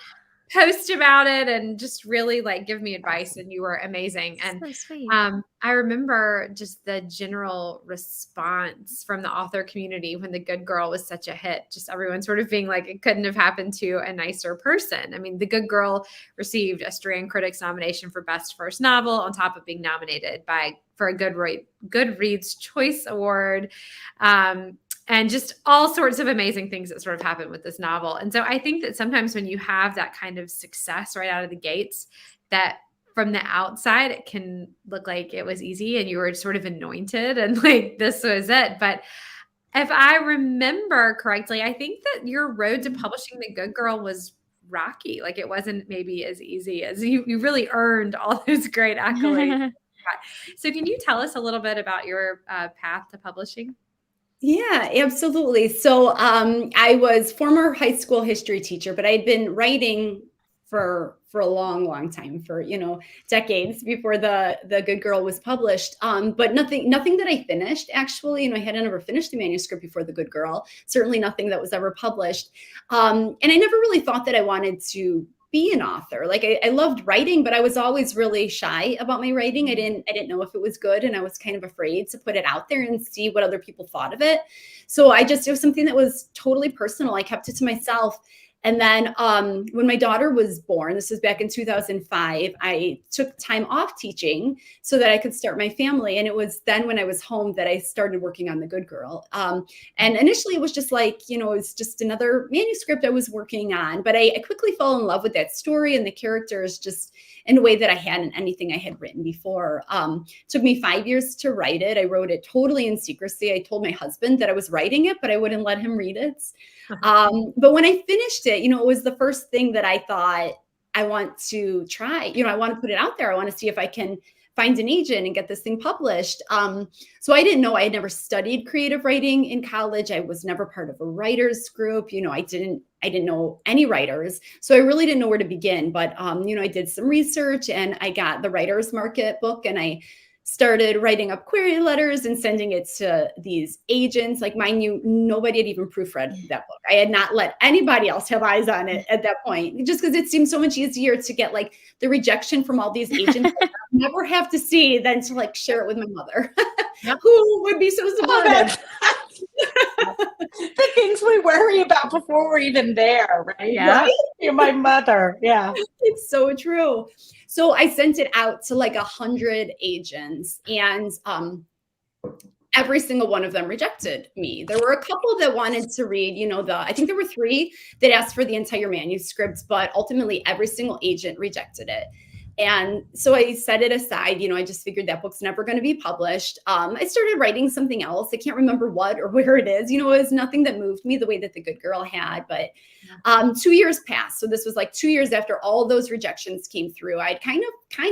post about it and just really like give me advice. And you were amazing. And
so sweet.
I remember just the general response from the author community when The Good Girl was such a hit, just everyone sort of being like, it couldn't have happened to a nicer person. I mean, The Good Girl received a Strand Critics nomination for Best First Novel on top of being nominated for a Goodreads Choice Award. And just all sorts of amazing things that sort of happened with this novel. And so I think that sometimes when you have that kind of success right out of the gates, that from the outside, it can look like it was easy and you were sort of anointed and like, this was it. But if I remember correctly, I think that your road to publishing The Good Girl was rocky. Like it wasn't maybe as easy as you really earned all those great accolades. So can you tell us a little bit about your path to publishing?
Yeah, absolutely. So I was former high school history teacher, but I'd been writing for a long time, for decades before the Good Girl was published. But nothing that I finished. Actually, I hadn't ever finished the manuscript before The Good Girl. Certainly nothing that was ever published. And I never really thought that I wanted to be an author. Like I loved writing, but I was always really shy about my writing. I didn't know if it was good, and I was kind of afraid to put it out there and see what other people thought of it. So it was something that was totally personal. I kept it to myself. And then when my daughter was born, this was back in 2005, I took time off teaching so that I could start my family. And it was then when I was home that I started working on The Good Girl. And initially it was just like, it was just another manuscript I was working on. But I quickly fell in love with that story and the characters just in a way that I hadn't anything I had written before. Took me 5 years to write it. I wrote it totally in secrecy. I told my husband that I was writing it, but I wouldn't let him read it. But when I finished it, it was the first thing that I thought I want to try. I want to put it out there. I want to see if I can find an agent and get this thing published. So I didn't know, I had never studied creative writing in college. I was never part of a writer's group. I didn't know any writers. So I really didn't know where to begin. But, I did some research and I got the Writer's Market book and I started writing up query letters and sending it to these agents. Like, mind you, nobody had even proofread that book. I had not let anybody else have eyes on it at that point, just because it seemed so much easier to get like the rejection from all these agents that I never have to see than to like share it with my mother, who would be so supportive.
The things we worry about before we're even there, right?
Yeah.
Right? You're my mother. Yeah.
It's so true. So I sent it out to like 100 agents, and every single one of them rejected me. There were a couple that wanted to read, I think there were 3 that asked for the entire manuscript, but ultimately every single agent rejected it. And so I set it aside. I just figured that book's never going to be published. I started writing something else. I can't remember what or where it is. It was nothing that moved me the way that The Good Girl had. But 2 years passed. So this was like 2 years after all those rejections came through. I'd kind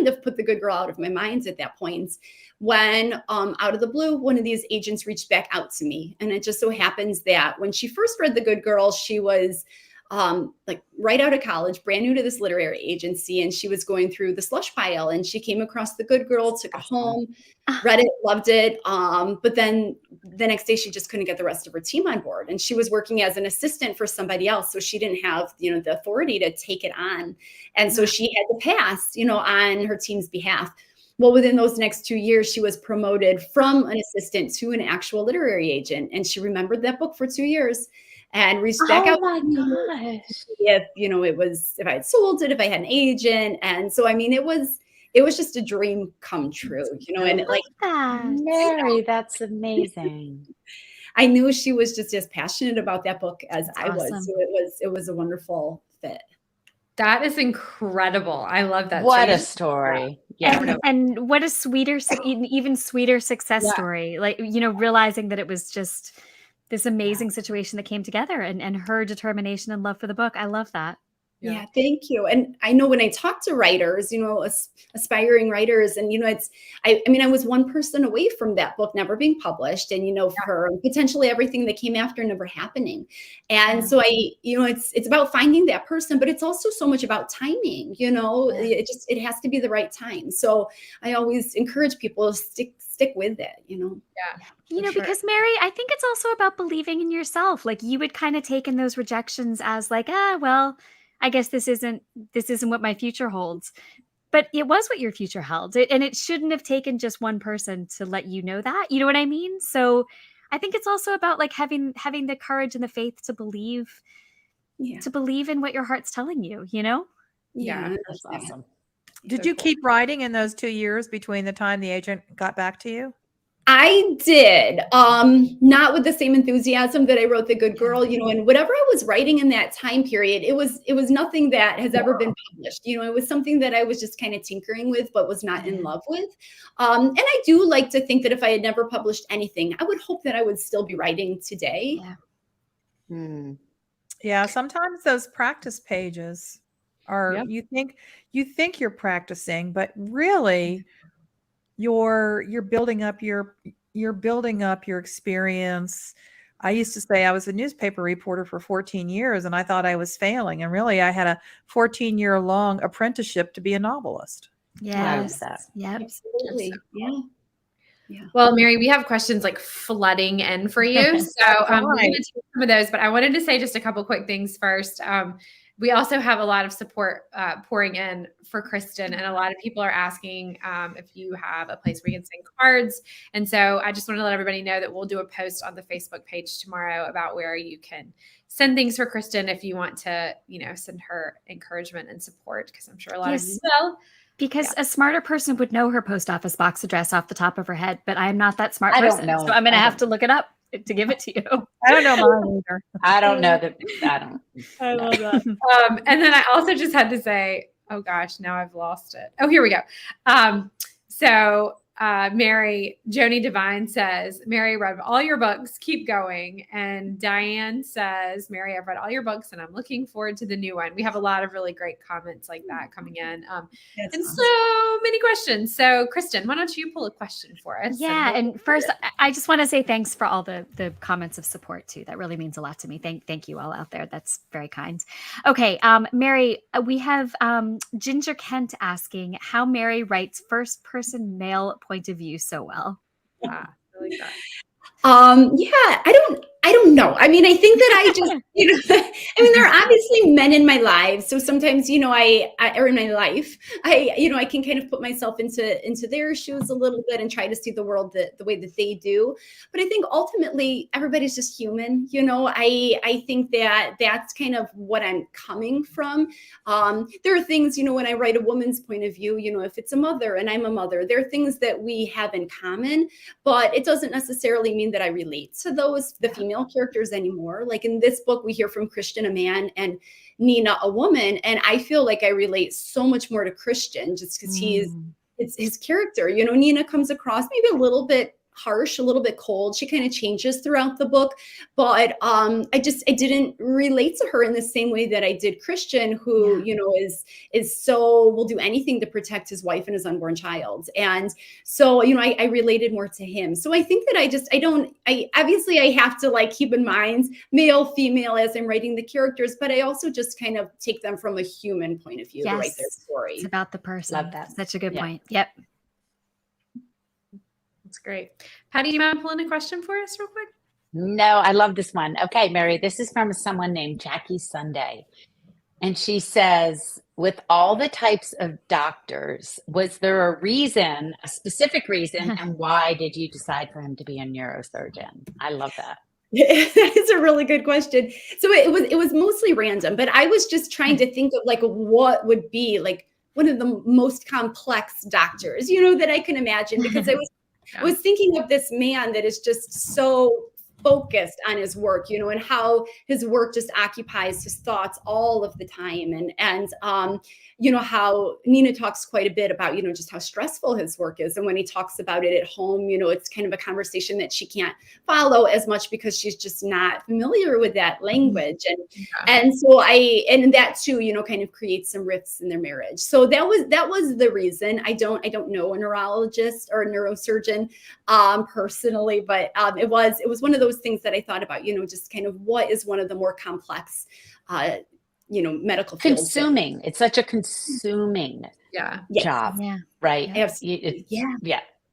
of put The Good Girl out of my mind at that point, when out of the blue, one of these agents reached back out to me. And it just so happens that when she first read The Good Girl, she was like right out of college, brand new to this literary agency. And she was going through the slush pile, and she came across The Good Girl, took it home, read it, loved it. But then the next day she just couldn't get the rest of her team on board. And she was working as an assistant for somebody else. So she didn't have, the authority to take it on. And so she had to pass, on her team's behalf. Well, within those next 2 years, she was promoted from an assistant to an actual literary agent. And she remembered that book for 2 years and reached back out
Oh my gosh.
if I had sold it, if I had an agent. And so, it was just a dream come true, and it, like,
Mary, that's amazing.
I knew she was just as passionate about that book as I was.
awesome.
So it was a wonderful fit.
That is incredible. I love that.
What
So
a story. Yeah.
And what a sweeter, even sweeter success story. Like, realizing that it was just this amazing situation that came together, and her determination and love for the book. I love that.
Yeah, thank you. And I know when I talk to writers, aspiring writers, and, I was one person away from that book never being published, and, for potentially everything that came after never happening. And so it's about finding that person, but it's also so much about timing, it has to be the right time. So I always encourage people to stick with it,
Yeah.
Because Mary, I think it's also about believing in yourself. Like, you would kind of taken those rejections as like, well, I guess this isn't what my future holds. But it was what your future held. And it shouldn't have taken just one person to let you know that. You know what I mean? So I think it's also about like having the courage and the faith to believe in what your heart's telling you,
Yeah,
That's awesome.
Did you keep writing in those 2 years between the time the agent got back to you?
I did, not with the same enthusiasm that I wrote The Good Girl, and whatever I was writing in that time period, it was nothing that has ever been published. It was something that I was just kind of tinkering with, but was not in love with. And I do like to think that if I had never published anything, I would hope that I would still be writing today.
Yeah, sometimes those practice pages are, you think you're practicing, but really you're building up your experience. I used to say I was a newspaper reporter for 14 years and I thought I was failing, and really I had a 14-year long apprenticeship to be a novelist.
Yes.
Yep. Absolutely. Yeah.
Well, Mary, we have questions like flooding in for you. So we're going to take some of those, but I wanted to say just a couple quick things first. We also have a lot of support pouring in for Kristin, and a lot of people are asking if you have a place where you can send cards. And so I just want to let everybody know that we'll do a post on the Facebook page tomorrow about where you can send things for Kristin if you want to, send her encouragement and support, because I'm sure a lot of you will.
Because a smarter person would know her post office box address off the top of her head, but I'm not that smart person. So I'm going to have to look it up to give it to you.
I don't know mine either.
I don't know that.
I love that. And then I also just had to say, oh gosh, now I've lost it. Oh, here we go. So Mary, Joni Devine says, Mary, read all your books, keep going. And Diane says, Mary, I've read all your books and I'm looking forward to the new one. We have a lot of really great comments like that coming in. And so many questions. So Kristin, why don't you pull a question for us?
Yeah. And first, I just want to say thanks for all the comments of support too. That really means a lot to me. Thank you all out there. That's very kind. Okay. Mary, we have Ginger Kent asking how Mary writes first person male point of view so well.
I like that.
Yeah, I don't know. I mean, I think that I just, I mean, there are obviously men in my life. So sometimes, or in my life, I can kind of put myself into their shoes a little bit and try to see the world the way that they do. But I think ultimately everybody's just human. I think that that's kind of what I'm coming from. There are things, when I write a woman's point of view, if it's a mother and I'm a mother, there are things that we have in common, but it doesn't necessarily mean that I relate to the female characters anymore. Like in this book, we hear from Kristin, a man, and Nina, a woman. And I feel like I relate so much more to Kristin just because it's his character. Nina comes across maybe a little bit harsh, a little bit cold. She kind of changes throughout the book, but I didn't relate to her in the same way that I did Kristin, who is so will do anything to protect his wife and his unborn child. And so I related more to him. So I think that I obviously I have to like keep in mind male, female as I'm writing the characters, but I also just kind of take them from a human point of view to write their story.
It's about the person.
Love that.
Such a good point. Yep.
That's great. Patti, do you mind pulling a question for us real quick?
No, I love this one. Okay, Mary, this is from someone named Jackie Sunday. And she says, with all the types of doctors, was there a specific reason, and why did you decide for him to be a neurosurgeon? I love that.
It's a really good question. So it was mostly random, but I was just trying to think of like what would be like one of the most complex doctors, that I can imagine, because I was thinking of this man that is just so focused on his work, and how his work just occupies his thoughts all of the time. And how Nina talks quite a bit about, just how stressful his work is. And when he talks about it at home, it's kind of a conversation that she can't follow as much because she's just not familiar with that language. And so that too, kind of creates some rifts in their marriage. So that was the reason. I don't know a neurologist or a neurosurgeon personally, but it was one of those things that I thought about, just kind of what is one of the more complex medical fields.
Consuming. It's such a consuming job, right?
Absolutely.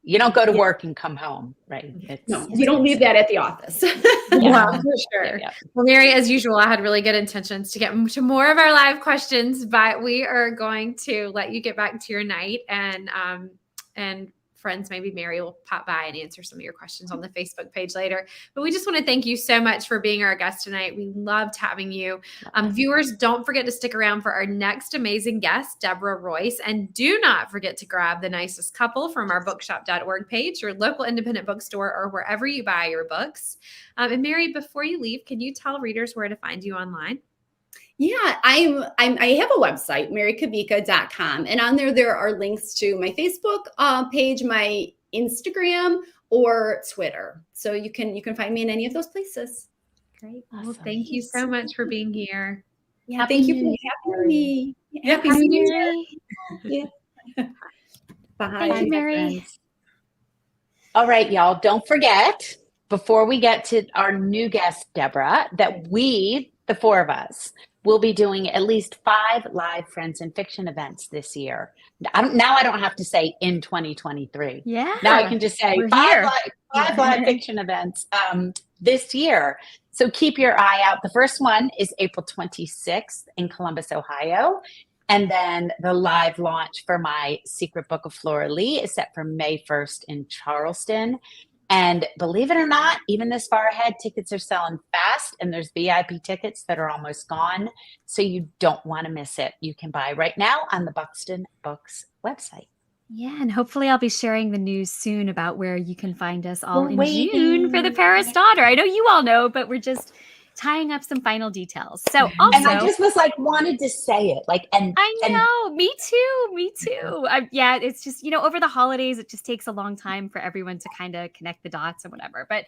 You don't go to work and come home, right?
You don't leave that at the office.
Well, for sure. Well, Mary, as usual, I had really good intentions to get to more of our live questions, but we are going to let you get back to your night, and friends, maybe Mary will pop by and answer some of your questions on the Facebook page later. But we just want to thank you so much for being our guest tonight. We loved having you. Viewers, don't forget to stick around for our next amazing guest, Deborah Royce. And do not forget to grab The Nicest Couple from our bookshop.org page, your local independent bookstore, or wherever you buy your books. And Mary, before you leave, can you tell readers where to find you online?
Yeah, I have a website, marykubica.com, and on there are links to my Facebook page, my Instagram, or Twitter. So you can find me in any of those places.
Great. Well, thank you so much for being here.
Yeah, thank you for having me.
Happy New Year.
Yeah. Bye.
Thank you, Mary.
All right, y'all. Don't forget, before we get to our new guest, Deborah, that we, the four of us, we'll be doing at least 5 live Friends in Fiction events this year. Now I don't have to say in 2023.
Yeah.
Now I can just say 5 live fiction events this year. So keep your eye out. The first one is April 26th in Columbus, Ohio. And then the live launch for my Secret Book of Flora Lee is set for May 1st in Charleston. And believe it or not, even this far ahead, tickets are selling fast, and there's VIP tickets that are almost gone. So you don't want to miss it. You can buy right now on the Buxton Books website.
Yeah, and hopefully I'll be sharing the news soon about where you can find us all in June for the Paris Daughter. I know you all know, but we're just tying up some final details. So also,
and I just was like, wanted to say it, like, and
I know, me too. Yeah, it's just, over the holidays, it just takes a long time for everyone to kind of connect the dots and whatever. But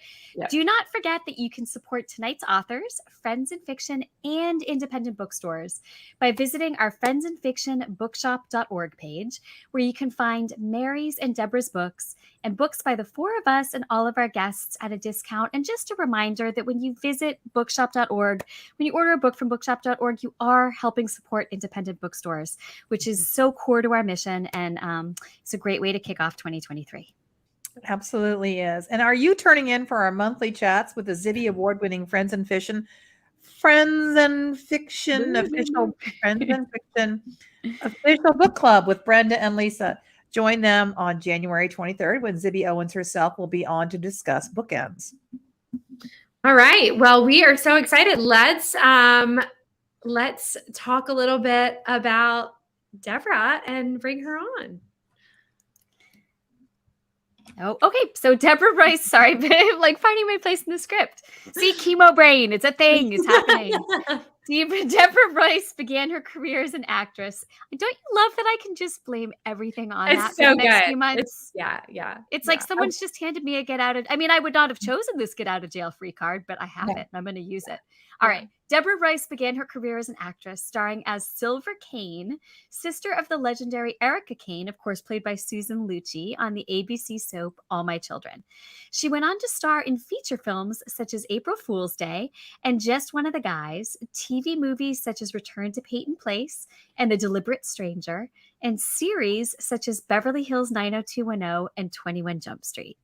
do not forget that you can support tonight's authors, Friends in Fiction, and independent bookstores by visiting our Friends in Fiction bookshop.org page, where you can find Mary's and Deborah's books and books by the four of us and all of our guests at a discount. And just a reminder that when you visit bookshop.org, when you order a book from bookshop.org, you are helping support independent bookstores, which is so core to our mission. And it's a great way to kick off 2023.
Absolutely is. And are you turning in for our monthly chats with the Zibby award-winning Friends and Fiction official book club with Brenda and Lisa? Join them on January 23rd when Zibby Owens herself will be on to discuss bookends.
All right. Well, we are so excited. Let's talk a little bit about Deborah and bring her on.
Oh, okay. So Deborah Bryce, sorry, but I'm like finding my place in the script. See, chemo brain, it's a thing, it's happening. Deborah Bryce began her career as an actress. Don't you love that I can just blame everything on that
It's
for
so
the next
good.
few months? It's like someone's just handed me a get out of, I mean, I would not have chosen this get out of jail free card, but I have it and I'm going to use it. All right. Deborah Bryce began her career as an actress, starring as Silver Kane, sister of the legendary Erica Kane, of course, played by Susan Lucci on the ABC soap All My Children. She went on to star in feature films such as April Fool's Day and Just One of the Guys, TV movies such as Return to Peyton Place and The Deliberate Stranger, and series such as Beverly Hills 90210 and 21 Jump Street.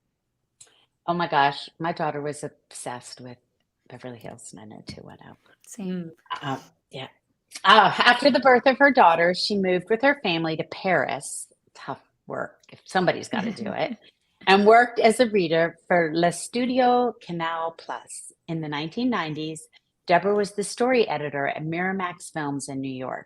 Oh my gosh, my daughter was obsessed with Beverly Hills 90210.
Same.
Yeah. After the birth of her daughter, she moved with her family to Paris. Tough work, if somebody's got to do it. And worked as a reader for Le Studio Canal Plus. In the 1990s, Deborah was the story editor at Miramax Films in New York.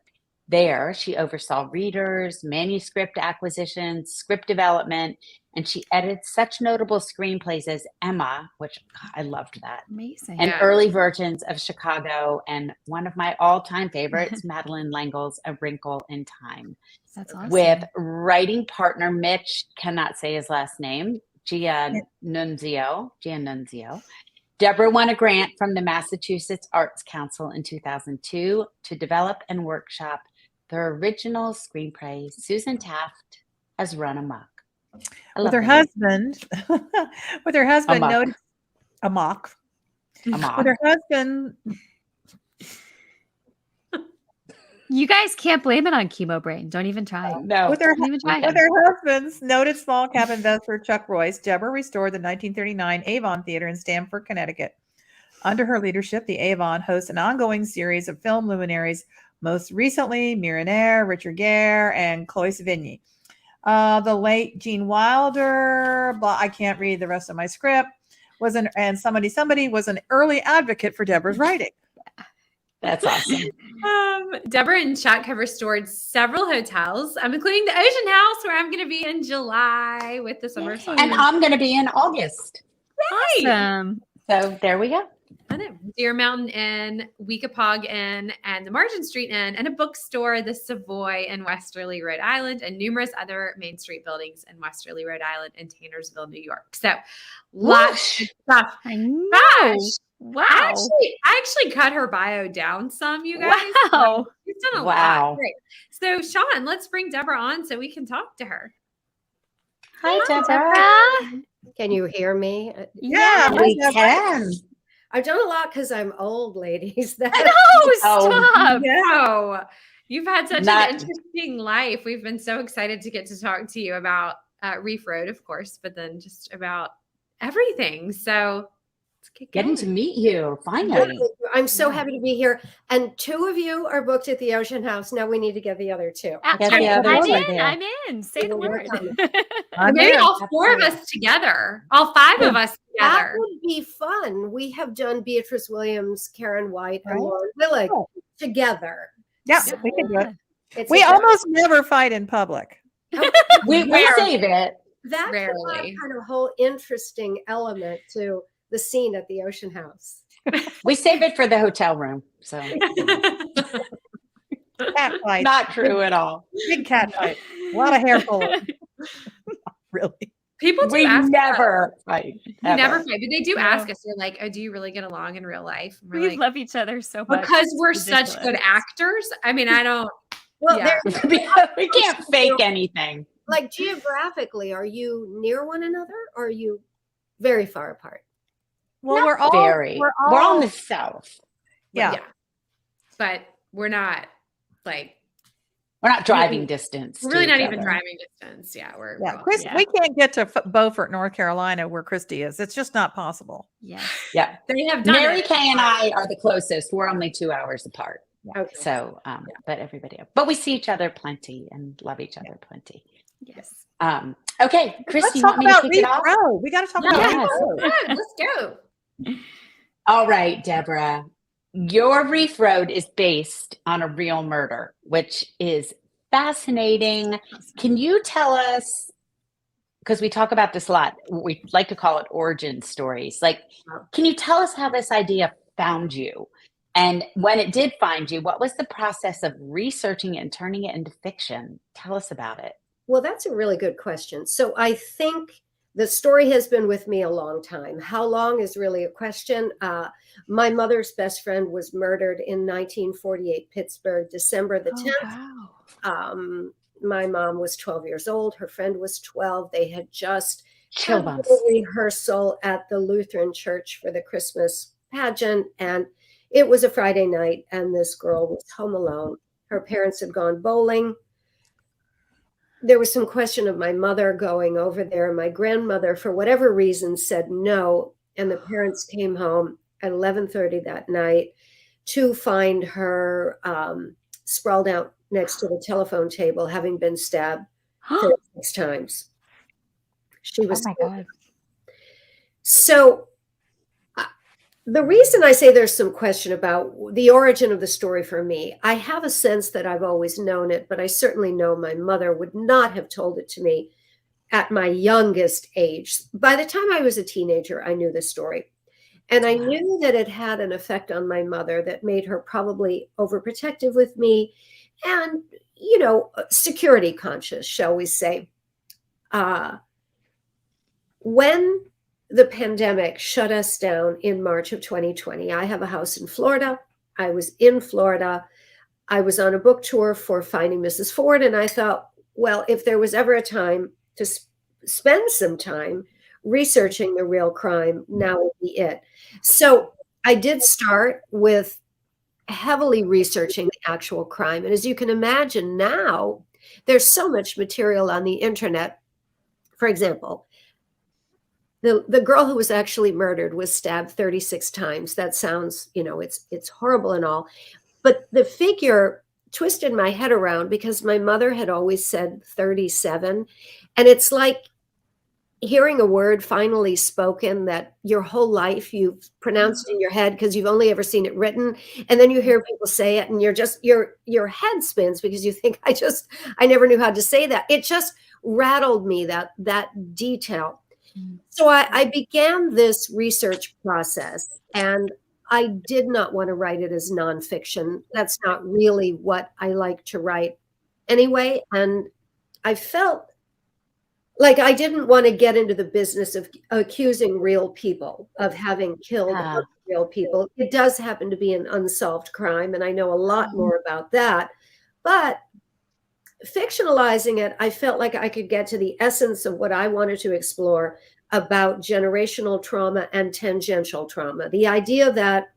There, she oversaw readers, manuscript acquisitions, script development, and she edited such notable screenplays as Emma, which I loved that.
Amazing.
And early versions of Chicago, and one of my all-time favorites, Madeleine L'Engle's A Wrinkle in Time.
That's awesome.
With writing partner Mitch, cannot say his last name, Giannunzio. Deborah won a grant from the Massachusetts Arts Council in 2002 to develop and workshop the original screenplay Susan Taft has Run Amok.
With her husband, Amok. With her husband.
You guys can't blame it on chemo brain. Don't even try.
No.
With her husband's noted small cap investor Chuck Royce, Deborah restored the 1939 Avon Theater in Stamford, Connecticut. Under her leadership, the Avon hosts an ongoing series of film luminaries, most recently Mirenaire, Richard Gere, and Chloe Sevigny. The late Gene Wilder, I can't read the rest of my script, and somebody was an early advocate for Deborah's writing.
That's awesome.
Deborah and Chuck have restored several hotels, including the Ocean House, where I'm going to be in July with the summer sun.
And I'm going to be in August.
Awesome.
So there we go.
I know. Deer Mountain Inn, Weekapaug Inn, and the Margin Street Inn, and a bookstore, the Savoy in Westerly, Rhode Island, and numerous other Main Street buildings in Westerly, Rhode Island, and Tannersville, New York. So lots of stuff.
I know.
Gosh.
Wow.
I actually cut her bio down some, you guys.
Wow.
She's done a lot. Great. So, Sean, let's bring Deborah on so we can talk to her.
Hi, Deborah.
Can you hear me?
Yeah,
we can.
I've done a lot because I'm old, ladies.
No, stop.
No, you've had such an interesting life. We've been so excited to get to talk to you about Reef Road, of course, but then just about everything. So
getting to meet you finally.
I'm so happy to be here. And 2 of you are booked at the Ocean House. Now we need to get the other 2.
I'm in. Say the word.
Maybe all 4 of us together. All 5 of us together.
That would be fun. We have done Beatrice Williams, Karen White, and Lauren Willig together.
Yeah,
So
we can do it.
it's
We
a-
almost never fight in public.
We save it.
that could add
Rarely.
kind of a whole interesting element to the scene at the Ocean House.
We save it for the hotel room. So
Cat fight.
not true at all.
Big cat fight. A lot of hair pulling. Really.
People do
We
ask
never fight.
us. We
ever.
never fight, but they do ask us. They're like, "Oh, do you really get along in real life?" And we're
We
like,
love each other so much.
because we're
It's
such good
ridiculous.
actors. I mean, I don't.
Well,
Yeah.
We can't fake anything.
like geographically, are you near one another or are you very far apart?
Well, we're all
Very.
We're
We're
all
on the south.
yeah.
But we're not like
We're not driving distance.
We're really
to
not
each
even
other.
driving distance. Yeah, we're
Chris,
Yeah.
we can't get to Beaufort, North Carolina, where Kristy is. It's just not possible.
Yes.
Yeah.
They have done
Mary
it.
Kay and I are the closest. We're only 2 hours apart.
Okay.
So, but everybody else. But we see each other plenty and love each other plenty.
Yes.
Okay, Kristy,
Let's
you
talk
want me to
about
kick
Reef
it off?
Road. We got to talk about
Yes.
Reef Road.
Good, let's go.
All right, Deborah. Your Reef Road is based on a real murder, which is fascinating. Can you tell us, because we talk about this a lot, we like to call it origin stories. Like, can you tell us how this idea found you? And when it did find you, what was the process of researching it and turning it into fiction? Tell us about it.
Well, that's a really good question. So I think the story has been with me a long time. How long is really a question. My mother's best friend was murdered in 1948, Pittsburgh, December the 10th.
Wow.
My mom was 12 years old. Her friend was 12. They had just
Chill
had
bumps.
a rehearsal at the Lutheran church for the Christmas pageant. And it was a Friday night, and this girl was home alone. Her parents had gone bowling. There was some question of my mother going over there. My grandmother, for whatever reason, said no. And the parents came home at 11:30 that night to find her sprawled out next to the telephone table, having been stabbed 36 times. She was.
Oh my God.
So the reason I say there's some question about the origin of the story for me, I have a sense that I've always known it, but I certainly know my mother would not have told it to me at my youngest age. By the time I was a teenager, I knew the story. And I knew that it had an effect on my mother that made her probably overprotective with me and, security conscious, shall we say. When the pandemic shut us down in March of 2020. I have a house in Florida. I was in Florida. I was on a book tour for Finding Mrs. Ford. And I thought, well, if there was ever a time to spend some time researching the real crime, now would be it. So I did start with heavily researching the actual crime. And as you can imagine now, there's so much material on the internet. For example, the girl who was actually murdered was stabbed 36 times. That sounds, it's horrible and all. But the figure twisted my head around because my mother had always said 37. And it's like hearing a word finally spoken that your whole life you've pronounced in your head because you've only ever seen it written. And then you hear people say it and your head spins because you think, I never knew how to say that. It just rattled me, that detail. So I began this research process, and I did not want to write it as nonfiction. That's not really what I like to write anyway. And I felt like I didn't want to get into the business of accusing real people of having killed real people. It does happen to be an unsolved crime, and I know a lot more about that. But fictionalizing it, I felt like I could get to the essence of what I wanted to explore about generational trauma and tangential trauma. The idea that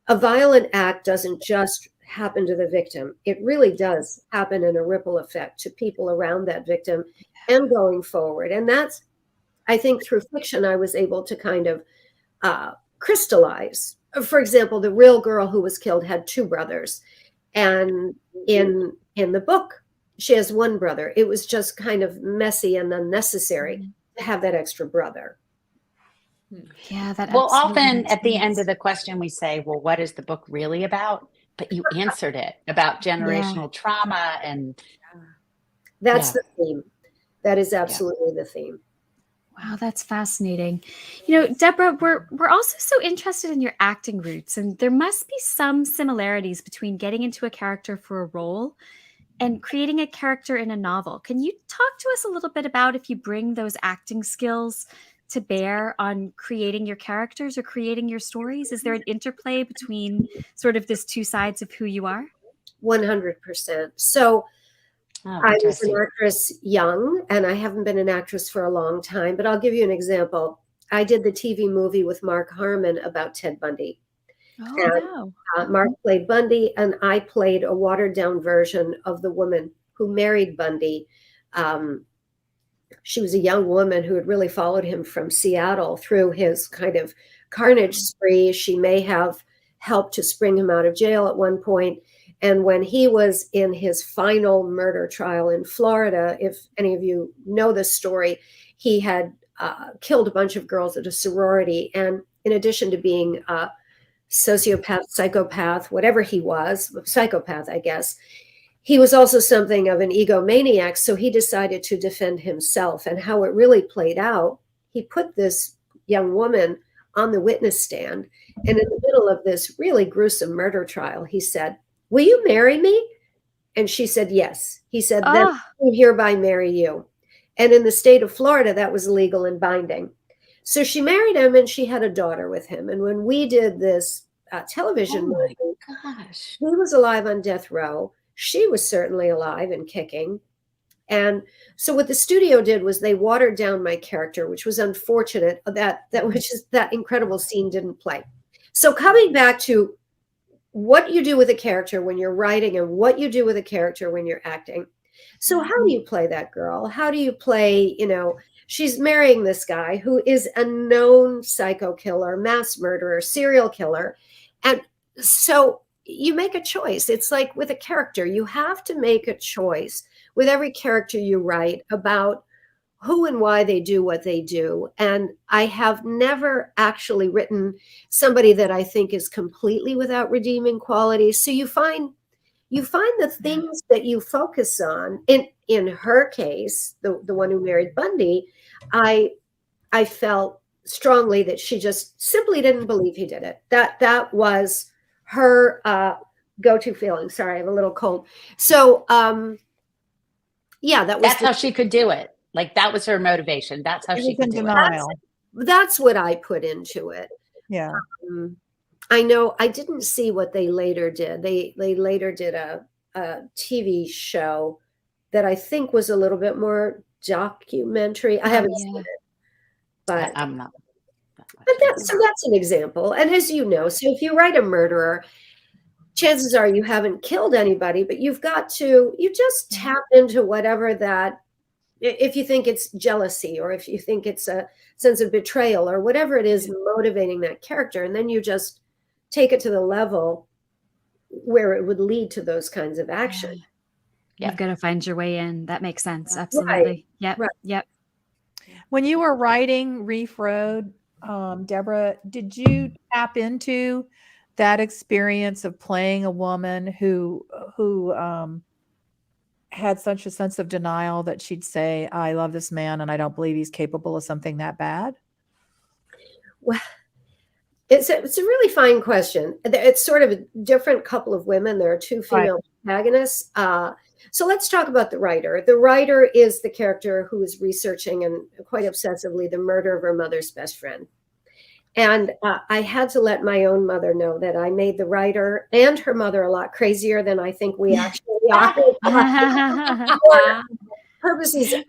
a violent act doesn't just happen to the victim. It really does happen in a ripple effect to people around that victim and going forward. And that's, I think through fiction, I was able to kind of crystallize. For example, the real girl who was killed had 2 brothers. And in the book, she has 1 brother. It was just kind of messy and unnecessary to have that extra brother.
Yeah, that.
Well,
absolutely
often
makes
at the
sense.
end of the question, we say, well, what is the book really about? But you answered it about generational trauma. And
That's the theme. That is absolutely the theme.
Wow, that's fascinating. Deborah, we're also so interested in your acting roots, and there must be some similarities between getting into a character for a role and creating a character in a novel. Can you talk to us a little bit about if you bring those acting skills to bear on creating your characters or creating your stories? Is there an interplay between sort of this 2 sides of who you are?
100%. So I was an actress young, and I haven't been an actress for a long time, but I'll give you an example. I did the TV movie with Mark Harmon about Ted Bundy.
Oh,
And
wow.
Mark played Bundy, and I played a watered down version of the woman who married Bundy. She was a young woman who had really followed him from Seattle through his kind of carnage spree. She may have helped to spring him out of jail at one point. And when he was in his final murder trial in Florida, if any of you know this story, he had killed a bunch of girls at a sorority. And in addition to being a sociopath, psychopath, whatever he was, psychopath, I guess, he was also something of an egomaniac. So he decided to defend himself. And how it really played out, he put this young woman on the witness stand. And in the middle of this really gruesome murder trial, he said, "Will you marry me?" And she said, "Yes." He said, "Then
Oh,
I hereby marry you." And in the state of Florida, that was legal and binding. So she married him, and she had a daughter with him. And when we did this television
Oh my
movie,
gosh.
he was alive on death row. She was certainly alive and kicking. And so what the studio did was they watered down my character, which was unfortunate that incredible scene didn't play. So coming back to what you do with a character when you're writing and what you do with a character when you're acting. So how do you play that girl? How do you play, she's marrying this guy who is a known psycho killer, mass murderer, serial killer. And so you make a choice. It's like with a character, you have to make a choice with every character you write about who and why they do what they do. And I have never actually written somebody that I think is completely without redeeming qualities. So you find the things that you focus on. In her case, the one who married Bundy, I felt strongly that she just simply didn't believe he did it. That was her go-to feeling. Sorry, I have a little cold. So yeah,
That's how she could do it. Like that was her motivation. That's how
She
she
was in
could do it.
denial.
That's what I put into it.
Yeah.
I know I didn't see what they later did. They later did a TV show that I think was a little bit more documentary. I haven't seen it, but
I'm not.
that's an example. And as you know, so if you write a murderer, chances are you haven't killed anybody, but you just tap into whatever that, if you think it's jealousy or if you think it's a sense of betrayal or whatever it is motivating that character, and then you just take it to the level where it would lead to those kinds of action.
Yeah.
You've got to find your way in. That makes sense. Absolutely. Yep.
Right.
Yep.
When
you were writing Reef Road, Deborah, did you tap into that experience of playing a woman who had such a sense of denial that she'd say, "I love this man and I don't believe he's capable of something that bad"?
Well, it's a really fine question. It's sort of a different couple of women. There are two female protagonists. So let's talk about the writer. The writer is the character who is researching and quite obsessively the murder of her mother's best friend. And I had to let my own mother know that I made the writer and her mother a lot crazier than I think we actually are. For purposes of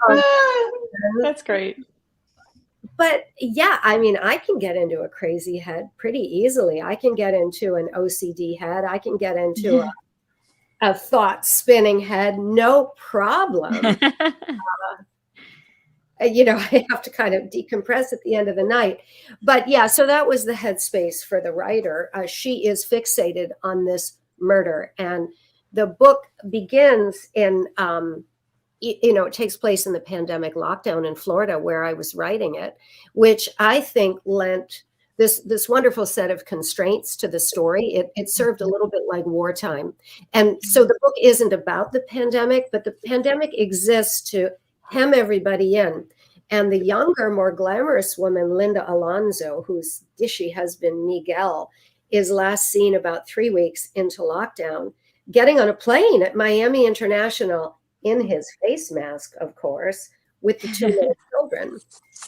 That's great.
But yeah, I mean, I can get into a crazy head pretty easily. I can get into an OCD head. I can get into a thought spinning head. No problem. I have to kind of decompress at the end of the night. But yeah, so that was the headspace for the writer. She is fixated on this murder. And the book begins in, it takes place in the pandemic lockdown in Florida where I was writing it, which I think lent this wonderful set of constraints to the story. It served a little bit like wartime. And so the book isn't about the pandemic, but the pandemic exists to hem everybody in. And the younger, more glamorous woman, Linda Alonso, whose dishy husband, Miguel, is last seen about 3 weeks into lockdown, getting on a plane at Miami International in his face mask, of course, with the two little children.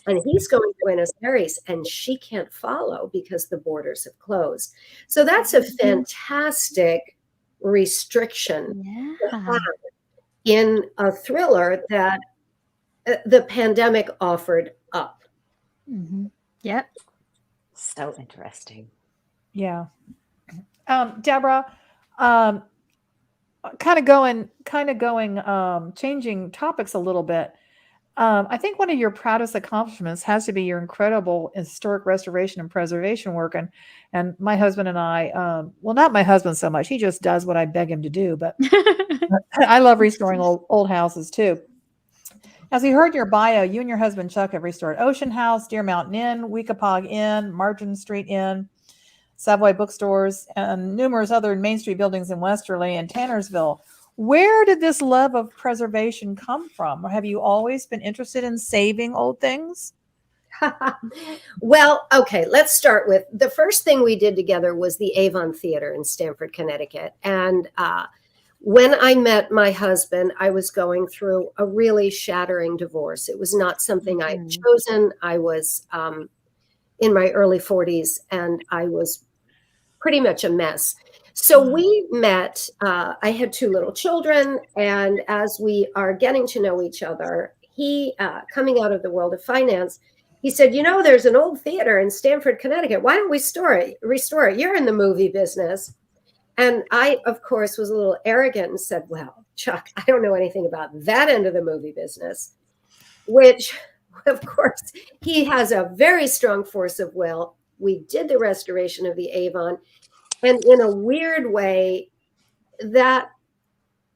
And he's going to Buenos Aires, and she can't follow because the borders have closed. So that's a fantastic restriction in a thriller that the pandemic offered up.
Mm-hmm. Yep.
So interesting.
Yeah. Deborah, changing topics a little bit. I think one of your proudest accomplishments has to be your incredible historic restoration and preservation work. And my husband and I, well, not my husband so much. He just does what I beg him to do. But I love restoring old houses too. As we heard in your bio, you and your husband Chuck have restored Ocean House, Deer Mountain Inn, Weekapaug Inn, Margin Street Inn, Savoy Bookstores, and numerous other Main Street buildings in Westerly and Tannersville. Where did this love of preservation come from? Or have you always been interested in saving old things?
Well, okay, let's start with the first thing we did together was the Avon Theater in Stamford, Connecticut. And when I met my husband, I was going through a really shattering divorce. It was not something I had chosen. I was in my early 40s and I was pretty much a mess. So we met, I had 2 little children, and as we are getting to know each other, he, coming out of the world of finance, he said, there's an old theater in Stamford, Connecticut. Why don't we restore it? You're in the movie business. And I, of course, was a little arrogant and said, well, Chuck, I don't know anything about that end of the movie business, which, of course, he has a very strong force of will. We did the restoration of the Avon. And in a weird way, that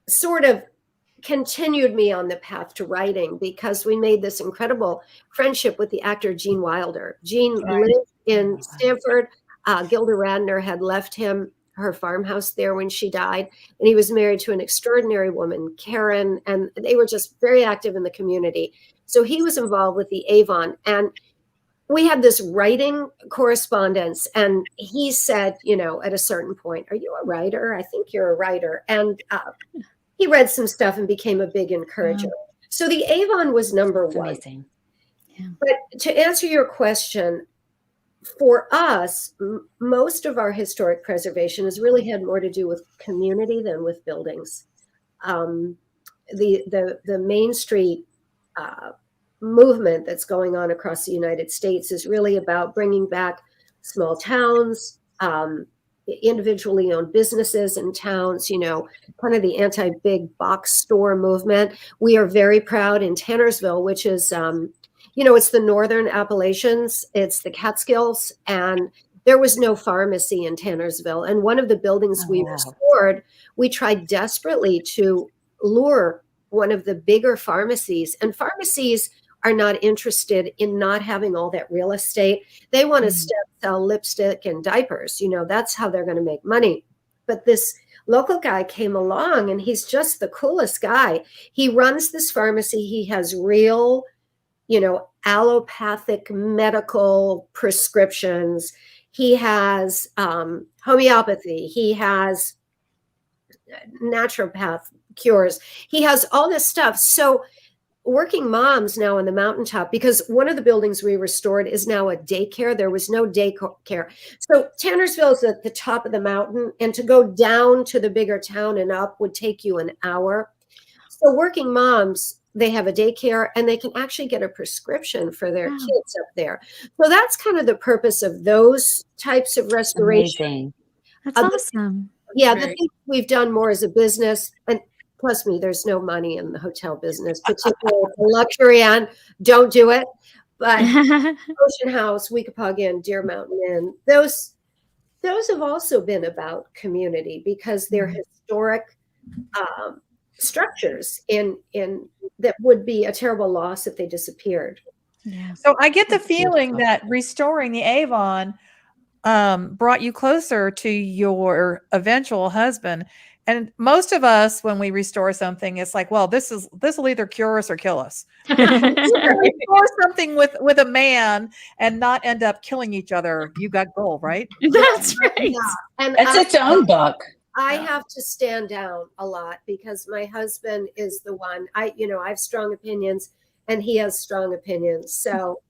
sort of continued me on the path to writing because we made this incredible friendship with the actor Gene Wilder. Gene lived in Stamford. Gilda Radner had left him her farmhouse there when she died. And he was married to an extraordinary woman, Karen, and they were just very active in the community. So he was involved with the Avon. And we had this writing correspondence, and he said, at a certain point, are you a writer? I think you're a writer. And he read some stuff and became a big encourager. Wow. So the Avon was number one.
Amazing.
Yeah. But to answer your question, for us, most of our historic preservation has really had more to do with community than with buildings. The Main Street movement that's going on across the United States is really about bringing back small towns, individually owned businesses in towns, kind of the anti-big box store movement. We are very proud in Tannersville, which is, it's the Northern Appalachians, it's the Catskills, and there was no pharmacy in Tannersville. And one of the buildings we restored, we tried desperately to lure one of the bigger pharmacies, and pharmacies are not interested in not having all that real estate. They want to sell lipstick and diapers. That's how they're going to make money. But this local guy came along, and he's just the coolest guy. He runs this pharmacy. He has real, allopathic medical prescriptions. He has homeopathy. He has naturopath cures. He has all this stuff. So working moms now on the mountaintop, because one of the buildings we restored is now a daycare. There was no daycare. So Tannersville is at the top of the mountain, and to go down to the bigger town and up would take you an hour. So working moms, they have a daycare, and they can actually get a prescription for their kids up there. So that's kind of the purpose of those types of restoration.
Amazing.
That's awesome.
Yeah, the thing we've done more as a business, and trust me, there's no money in the hotel business, particularly the luxury end. Don't do it. But Ocean House, Weekapaug Inn, Deer Mountain Inn, those have also been about community because they're historic structures in that would be a terrible loss if they disappeared.
Yeah.
So I get the feeling that restoring the Avon brought you closer to your eventual husband. And most of us, when we restore something, it's like, well, this will either cure us or kill us. Restore something with a man and not end up killing each other. You got gold, right?
That's right.
Yeah. And
That's its own book.
I have to stand down a lot because my husband is the one. I have strong opinions, and he has strong opinions. So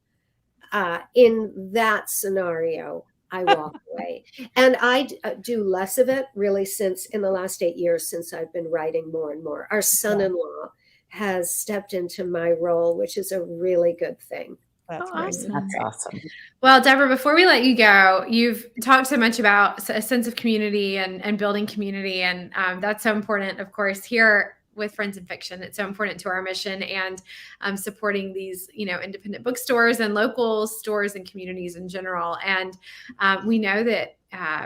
in that scenario, I walk away. And I do less of it really since in the last 8 years since I've been writing more and more. Our son-in-law has stepped into my role, which is a really good thing.
That's
Oh,
great.
awesome.
That's awesome.
Well, Deborah, before we let you go, you've talked so much about a sense of community and building community. And that's so important, of course, here with Friends in Fiction. It's so important to our mission and supporting these, independent bookstores and local stores and communities in general. And we know that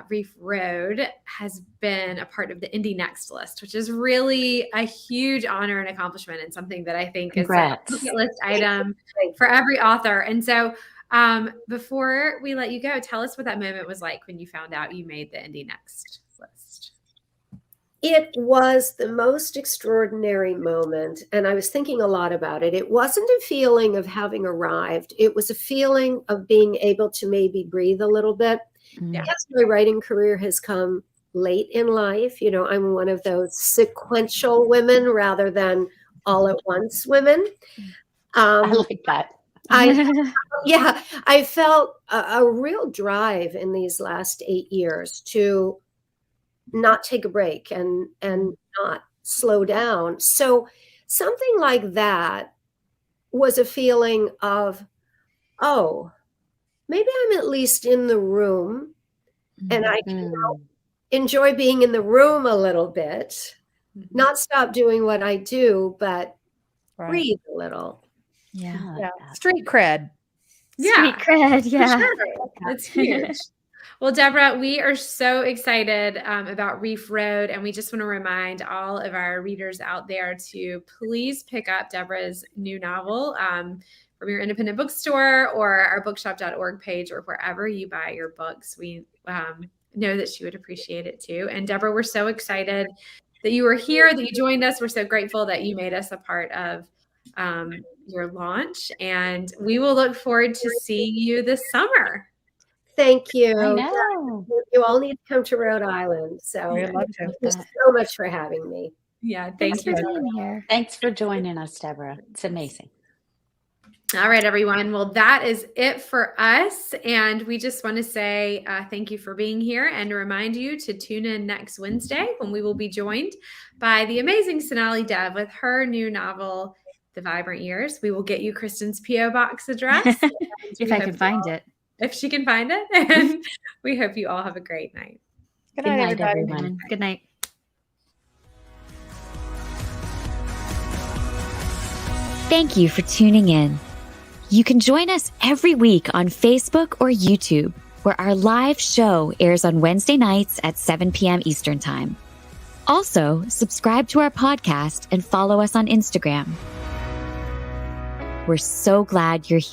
Reef Road has been a part of the Indie Next list, which is really a huge honor and accomplishment, and something that I think
Congrats.
is a bucket list item for every author. And so before we let you go, tell us what that moment was like when you found out you made the Indie Next list.
It was the most extraordinary moment, and I was thinking a lot about it. It wasn't a feeling of having arrived. It was a feeling of being able to maybe breathe a little bit.
Yeah.
Yes, my writing career has come late in life. I'm one of those sequential women rather than all at once women.
I like that.
I felt a real drive in these last 8 years to not take a break and not slow down. So something like that was a feeling of, oh, maybe I'm at least in the room, and I can enjoy being in the room a little bit, not stop doing what I do, but breathe a little.
Yeah.
Yeah. Street cred.
Street cred. Yeah.
Sure. That's huge. Well, Deborah, we are so excited about Reef Road, and we just want to remind all of our readers out there to please pick up Deborah's new novel from your independent bookstore or our bookshop.org page or wherever you buy your books. We know that she would appreciate it too. And Deborah, we're so excited that you were here, that you joined us. We're so grateful that you made us a part of your launch, and we will look forward to seeing you this summer.
Thank you.
I know.
You all need to come to Rhode Island. So
We'd love to.
thank you so much for having me.
Yeah,
Thanks
thank
for
you.
being here.
Thanks for joining us, Deborah. It's amazing.
All right, everyone. Well, that is it for us. And we just want to say thank you for being here and remind you to tune in next Wednesday when we will be joined by the amazing Sonali Dev with her new novel, The Vibrant Years. We will get you Kristin's P.O. Box address.
If I can find it.
If she can find it. And we hope you all have a great night.
Good
Good
night,
night,
everybody.
everyone.
Good night. Thank you for tuning in. You can join us every week on Facebook or YouTube, where our live show airs on Wednesday nights at 7 p.m. Eastern Time. Also, subscribe to our podcast and follow us on Instagram. We're so glad you're here.